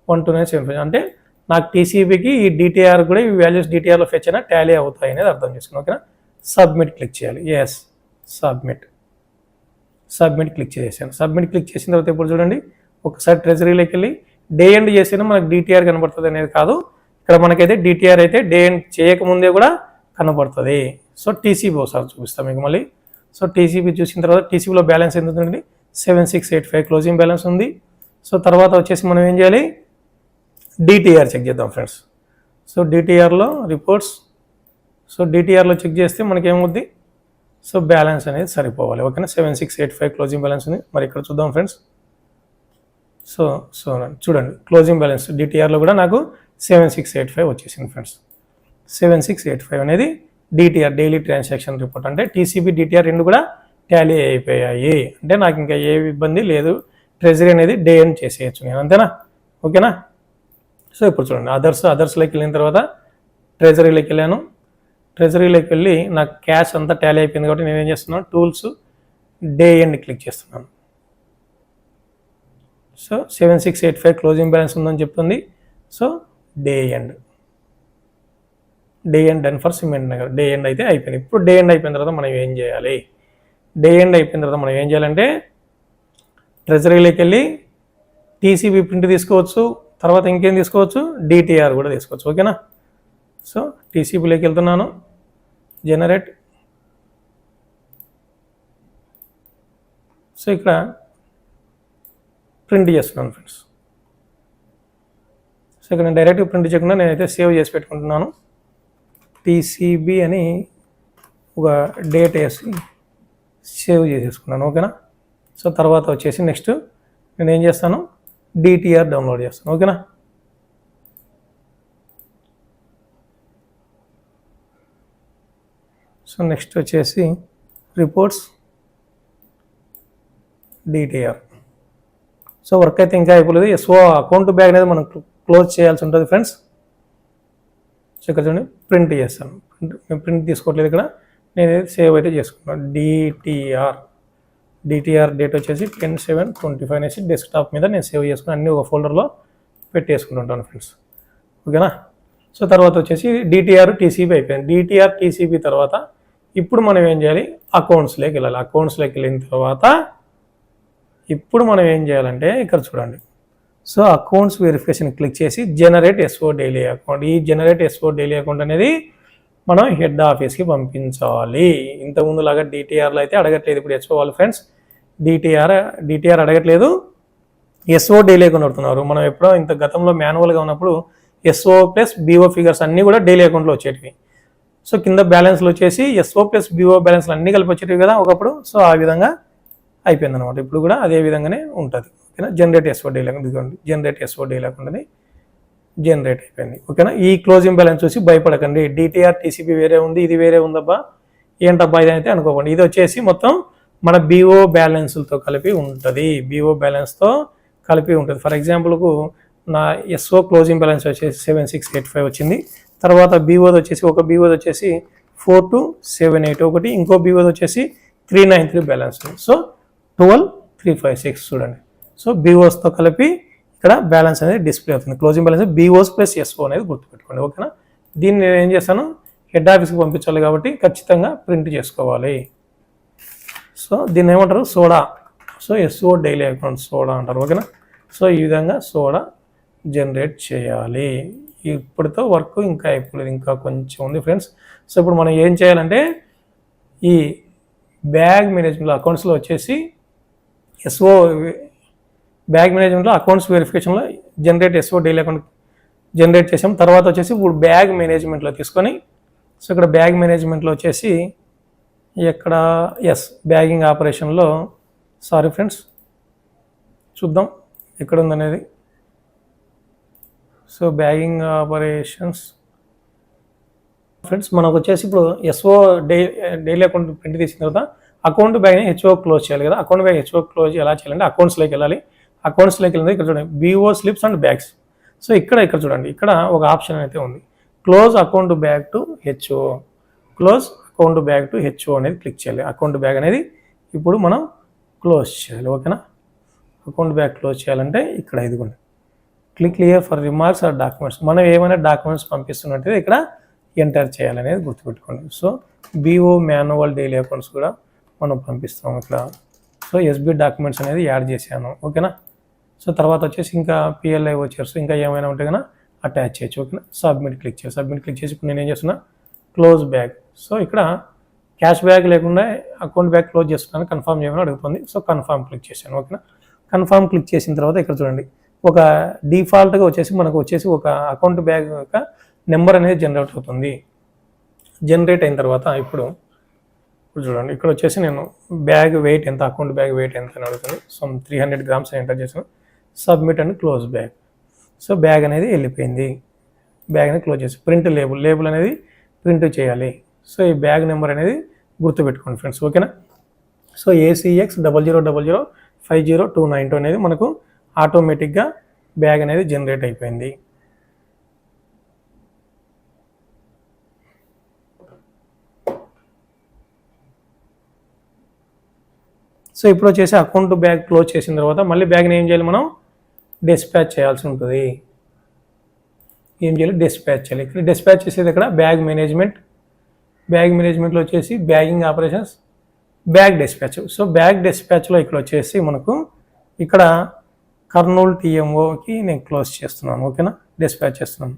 129750 అంటే నాకు టీసీబీకి ఈ డిటిఆర్ కూడా ఈ వాల్యూస్ డిటిఆర్లో ఫెచ్ అయినా టాలీ అవుతాయి అనేది అర్థం చేసుకున్నాను. ఓకేనా, సబ్మిట్ క్లిక్ చేయాలి. ఎస్, సబ్మిట్ క్లిక్ చేసాను. సబ్మిట్ క్లిక్ చేసిన తర్వాత ఇప్పుడు చూడండి, ఒకసారి ట్రెజరీలోకి వెళ్ళి డే ఎండ్ చేసినా మనకు డిటిఆర్ కనబడుతుంది అనేది కాదు. ఇక్కడ మనకైతే డిటిఆర్ అయితే డే ఎండ్ చేయకముందే కూడా కనబడుతుంది. సో టీసీబీ ఒకసారి చూపిస్తాం మీకు మళ్ళీ. సో టీసీబీ చూసిన తర్వాత టీసీబీలో బ్యాలెన్స్ ఎంత ఉందండి, 7685 క్లోజింగ్ బ్యాలెన్స్ ఉంది. సో తర్వాత వచ్చేసి మనం ఏం చేయాలి, డిటిఆర్ చెక్ చేద్దాం ఫ్రెండ్స్. సో డిటిఆర్లో రిపోర్ట్స్, సో డిటిఆర్లో చెక్ చేస్తే మనకేమవుద్ది, సో బ్యాలెన్స్ అనేది సరిపోవాలి. ఓకేనా, 7685 క్లోజింగ్ బ్యాలెన్స్ ఉంది. మరి ఇక్కడ చూద్దాం ఫ్రెండ్స్. సో చూడండి, క్లోజింగ్ బ్యాలెన్స్ డిటిఆర్లో కూడా నాకు 7685 వచ్చేసింది ఫ్రెండ్స్. 7685 అనేది డిటిఆర్ డైలీ ట్రాన్సాక్షన్ రిపోర్ట్. అంటే టీసీబీ డిటిఆర్ రెండు కూడా టాలీ అయిపోయాయి. అంటే నాకు ఇంకా ఏ ఇబ్బంది లేదు, ట్రెజరీ అనేది డే ఎండ్ చేసేయచ్చు నేను, అంతేనా. ఓకేనా, సో ఇప్పుడు చూడండి, అదర్స్లోకి వెళ్ళిన తర్వాత ట్రెజరీలోకి వెళ్ళాను. ట్రెజరీలోకి వెళ్ళి నాకు క్యాష్ అంతా టాలీ అయిపోయింది కాబట్టి నేను ఏం చేస్తున్నాను, టూల్స్ డే ఎండ్ క్లిక్ చేస్తున్నాను. సో 7685 క్లోజింగ్ బ్యాలెన్స్ ఉందని చెప్తుంది. So day end done for cement Nagar. Day end అయితే అయిపోయింది. ఇప్పుడు డే ఎండ్ అయిపోయిన తర్వాత మనం ఏం చేయాలి, అంటే ట్రెజరీలోకి వెళ్ళి టీసీబీ ప్రింట్ తీసుకోవచ్చు, తర్వాత ఇంకేం తీసుకోవచ్చు, డిటిఆర్ కూడా తీసుకోవచ్చు. ఓకేనా, సో టీసీబీలోకి వెళ్తున్నాను, జనరేట్. సో ఇక్కడ ప్రింట్ చేస్తున్నాను ఫ్రెండ్స్. సో ఇక్కడ నేను డైరెక్ట్గా ప్రింట్ చేయకుండా నేనైతే సేవ్ చేసి పెట్టుకుంటున్నాను. టీసీబీ అని ఒక డేట్ వేసి సేవ్ చేసేసుకున్నాను. ఓకేనా, సో తర్వాత వచ్చేసి నెక్స్ట్ నేను ఏం చేస్తాను, డిటిఆర్ డౌన్లోడ్ చేస్తాను. ఓకేనా, సో నెక్స్ట్ వచ్చేసి రిపోర్ట్స్ డిటిఆర్. సో వర్క్ అయితే ఇంకా అయిపోలేదు. సో అకౌంట్ బ్యాగ్ అనేది మనం క్లోజ్ చేయాల్సి ఉంటుంది ఫ్రెండ్స్. సో ఇక్కడ చూడండి, ప్రింట్ చేస్తాను. ప్రింట్ తీసుకోవట్లేదు ఇక్కడ, నేను సేవ్ అయితే చేసుకున్నాను. డిటిఆర్ డేట్ వచ్చేసి 10/7/25 అనేసి డెస్క్టాప్ మీద నేను సేవ్ చేసుకుని అన్ని ఒక ఫోల్డర్లో పెట్టేసుకుంటుంటాను ఫ్రెండ్స్. ఓకేనా, సో తర్వాత వచ్చేసి డిటిఆర్ టీసీబీ అయిపోయింది. డిటిఆర్ టీసీబీ తర్వాత ఇప్పుడు మనం ఏం చేయాలి, అకౌంట్స్లోకి వెళ్ళాలి. అకౌంట్స్లోకి వెళ్ళిన తర్వాత ఇప్పుడు మనం ఏం చేయాలంటే ఇక్కడ చూడండి, సో అకౌంట్స్ వెరిఫికేషన్ క్లిక్ చేసి జనరేట్ ఎస్ఓ డైలీ అకౌంట్. ఈ జనరేట్ ఎస్ఓ డైలీ అకౌంట్ అనేది మనం హెడ్ ఆఫీస్కి పంపించాలి. ఇంతకుముందులాగా డిటిఆర్లో అయితే అడగట్లేదు ఇప్పుడు ఎస్ఓ వాళ్ళు ఫ్రెండ్స్. డిటిఆర్ అడగట్లేదు, ఎస్ఓ డైలీ అకౌంట్ అడుగుతున్నారు. మనం ఎప్పుడో ఇంత గతంలో మాన్యువల్గా ఉన్నప్పుడు ఎస్ఓ ప్లస్ బీఓ ఫిగర్స్ అన్నీ కూడా డైలీ అకౌంట్లో వచ్చేటివి. సో కింద బ్యాలెన్స్లు వచ్చేసి ఎస్ఓ ప్లస్ బీఓ బ్యాలెన్స్లు అన్నీ కలిపి వచ్చేటివి కదా ఒకప్పుడు. సో ఆ విధంగా అయిపోయింది అనమాట. ఇప్పుడు కూడా అదే విధంగానే ఉంటుంది. ఓకేనా. జనరేట్ ఎస్ఓ డైలీ అకౌంట్, ఇదిగోండి జనరేట్ ఎస్ఓ డైలీ అకౌంట్ అనేది జనరేట్ అయిపోయింది. ఓకేనా. ఈ క్లోజింగ్ బ్యాలెన్స్ చూసి భయపడకండి. డిటిఆర్ టీసీపీ వేరే ఉంది, ఇది వేరే ఉందబ్బా ఏంటబ్బా ఇది అయితే అనుకోకండి. ఇది వచ్చేసి మొత్తం మన బీఓ బ్యాలెన్స్లతో కలిపి ఉంటుంది. బీఓ బ్యాలెన్స్తో కలిపి ఉంటుంది. ఫర్ ఎగ్జాంపుల్కు నా ఎస్ఓ క్లోజింగ్ బ్యాలెన్స్ వచ్చేసి 7685 వచ్చింది. తర్వాత బీఓది వచ్చేసి ఒక బీఓది వచ్చేసి 4278 ఒకటి, ఇంకో బీఓది వచ్చేసి 393 బ్యాలెన్స్. సో 12356 చూడండి. సో బీఓస్తో కలిపి ఇక్కడ బ్యాలెన్స్ అనేది డిస్ప్లే అవుతుంది. క్లోజింగ్ బ్యాలెన్స్ బీఓస్ ప్లస్ ఎస్ఓ అనేది గుర్తుపెట్టుకోండి. ఓకేనా. దీన్ని నేను ఏం చేస్తాను, హెడ్ ఆఫీస్కి పంపించాలి కాబట్టి ఖచ్చితంగా ప్రింట్ చేసుకోవాలి. సో దీన్ని ఏమంటారు, SODA. So SO daily account SODA అంటారు. ఓకేనా. సో ఈ విధంగా సోడా జనరేట్ చేయాలి. ఇప్పటితో వర్క్ ఇంకా అయిపోలేదు, ఇంకా కొంచెం ఉంది ఫ్రెండ్స్. సో ఇప్పుడు మనం ఏం చేయాలంటే ఈ బ్యాగ్ మేనేజ్మెంట్లో అకౌంట్స్లో వచ్చేసి ఎస్ఓ బ్యాగ్ మేనేజ్మెంట్లో అకౌంట్స్ వెరిఫికేషన్లో generate SO daily account generate చేసాం. తర్వాత వచ్చేసి ఇప్పుడు బ్యాగ్ మేనేజ్మెంట్లో తీసుకొని, సో ఇక్కడ బ్యాగ్ మేనేజ్మెంట్లో వచ్చేసి ఎక్కడ బ్యాగింగ్ ఆపరేషన్లో సారీ ఫ్రెండ్స్ చూద్దాం ఎక్కడ ఉందనేది. సో బ్యాగింగ్ ఆపరేషన్స్ ఫ్రెండ్స్ మనకు వచ్చేసి ఇప్పుడు ఎస్ఓ డైలీ అకౌంట్ ప్రింట్ తీసిన తర్వాత అకౌంట్ బ్యాగ్ హెచ్ఓ క్లోజ్ చేయాలి కదా. అకౌంట్ బ్యాగ్ హెచ్ఓ క్లోజ్ ఎలా చేయాలంటే అకౌంట్స్లోకి వెళ్ళాలి. అకౌంట్స్లోకి వెళ్ళింది ఇక్కడ చూడండి, BO slips and bags. So ఇక్కడ చూడండి, ఇక్కడ ఒక ఆప్షన్ అయితే ఉంది, close account bag to HO. Close account bag to HO అనేది క్లిక్ చేయాలి. అకౌంట్ బ్యాగ్ అనేది ఇప్పుడు మనం క్లోజ్ చేయాలి. ఓకేనా. అకౌంట్ బ్యాగ్ క్లోజ్ చేయాలంటే ఇక్కడ ఇదిగోండి, click here for remarks or documents. మనం ఏమైనా డాక్యుమెంట్స్ పంపిస్తున్నట్టు ఇక్కడ ఎంటర్ చేయాలనేది గుర్తుపెట్టుకోండి. So BO manual daily accounts కూడా మనం పంపిస్తాం ఇక్కడ. సో ఎస్బీ డాక్యుమెంట్స్ అనేది యాడ్ చేశాను. ఓకేనా. సో తర్వాత వచ్చేసి ఇంకా పిఎల్ఐ వచ్చేసి ఇంకా ఏమైనా ఉంటే కన్నా అటాచ్ చేయొచ్చు. ఓకేనా. సబ్మిట్ క్లిక్ చేసి ఇప్పుడు నేను ఏం చేస్తున్నా, క్లోజ్ బ్యాగ్. సో ఇక్కడ క్యాష్ బ్యాగ్ లేకుండా అకౌంట్ బ్యాగ్ క్లోజ్ చేస్తున్నాను, కన్ఫర్మ్ చేయమని అడుగుతుంది. సో కన్ఫర్మ్ క్లిక్ చేశాను. ఓకేనా. కన్ఫర్మ్ క్లిక్ చేసిన తర్వాత ఇక్కడ చూడండి, ఒక డిఫాల్ట్గా వచ్చేసి మనకు వచ్చేసి ఒక అకౌంట్ బ్యాగ్ యొక్క నెంబర్ అనేది జనరేట్ అవుతుంది. జనరేట్ అయిన తర్వాత ఇప్పుడు చూడండి, ఇక్కడ వచ్చేసి నేను బ్యాగ్ వెయిట్ ఎంత, అకౌంట్ బ్యాగ్ వెయిట్ ఎంత అని అడుగుతుంది. సో 300 grams ఎంటర్ చేసాను. Submit and close bag. So bag అనేది వెళ్ళిపోయింది. బ్యాగ్ అనేది క్లోజ్ చేసి ప్రింట్ లేబుల్ అనేది ప్రింట్ చేయాలి. సో ఈ బ్యాగ్ నెంబర్ అనేది గుర్తుపెట్టుకోండి ఫ్రెండ్స్. ఓకేనా. సో ACX 00005029 అనేది మనకు ఆటోమేటిక్గా బ్యాగ్ అనేది జనరేట్ అయిపోయింది. సో ఇప్పుడు వచ్చేసి అకౌంట్ బ్యాగ్ క్లోజ్ చేసిన తర్వాత మళ్ళీ బ్యాగ్ని ఏం చేయాలి, మనం డిస్పాచ్ చేయాల్సి ఉంటుంది. ఏం చేయాలి, డిస్పాచ్ చేయాలి. ఇక్కడ డిస్పాచ్ చేసేది ఇక్కడ బ్యాగ్ మేనేజ్మెంట్లో వచ్చేసి bagging operations, bag dispatch. So bag డిస్పాచ్లో ఇక్కడ వచ్చేసి మనకు ఇక్కడ కర్నూలు TMOకి నేను క్లోజ్ చేస్తున్నాను. ఓకేనా. డిస్పాచ్ చేస్తున్నాను.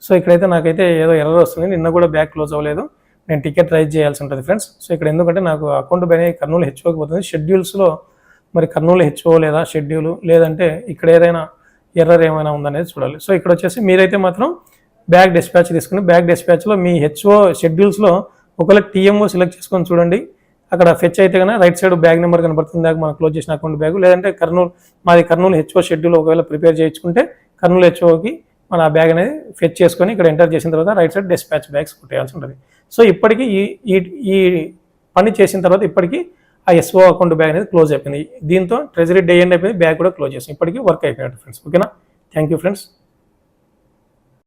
సో ఇక్కడైతే నాకైతే ఏదో ఎర్రర్ వస్తుంది. నిన్న కూడా బ్యాగ్ క్లోజ్ అవ్వలేదు, నేను టికెట్ రైజ్ చేయాల్సి ఉంటుంది ఫ్రెండ్స్. సో ఇక్కడ ఎందుకంటే నాకు అకౌంట్ బ్యాగ్ కర్నూలు హెచ్ఓకి పోతుంది. షెడ్యూల్స్లో మరి కర్నూలు హెచ్ఓ లేదా షెడ్యూల్, లేదంటే ఇక్కడ ఏదైనా ఎర్రర్ ఏమైనా ఉందనేది చూడాలి. సో ఇక్కడ వచ్చేసి మీరైతే మాత్రం బ్యాగ్ డిస్పాచ్ తీసుకుని బ్యాగ్ డిస్పాచ్లో మీ హెచ్ఓ షెడ్యూల్స్లో ఒకవేళ TMO సెలెక్ట్ చేసుకొని చూడండి. అక్కడ ఫెచ్ అయితే కన్నా రైట్ సైడ్ బ్యాగ్ నెంబర్ కనబడుతుంది, దాకా మనం క్లోజ్ చేసిన అకౌంట్ బ్యాగ్. లేదంటే మాది కర్నూలు హెచ్ఓ షెడ్యూల్ ఒకవేళ ప్రిపేర్ చేయించుకుంటే కర్నూలు హెచ్ఓకి మన ఆ బ్యాగ్ అనేది ఫెచ్ చేసుకొని ఇక్కడ ఎంటర్ చేసిన తర్వాత రైట్ సైడ్ డిస్పాచ్ బ్యాగ్స్ కొట్టేయాల్సి ఉంటుంది. సో ఇప్పటికీ ఈ పని చేసిన తర్వాత ఇప్పటికీ ఆ ఎస్ఓ అకౌంట్ బ్యాగ్ అనేది క్లోజ్ అయిపోయింది. దీంతో ట్రెజరీ డే ఎండ్ అయిపోయింది, బ్యాగ్ కూడా క్లోజ్ చేస్తాం. ఇప్పటికీ వర్క్ అయిపోయినట్టు ఫ్రెండ్స్. ఓకేనా. Thank you friends.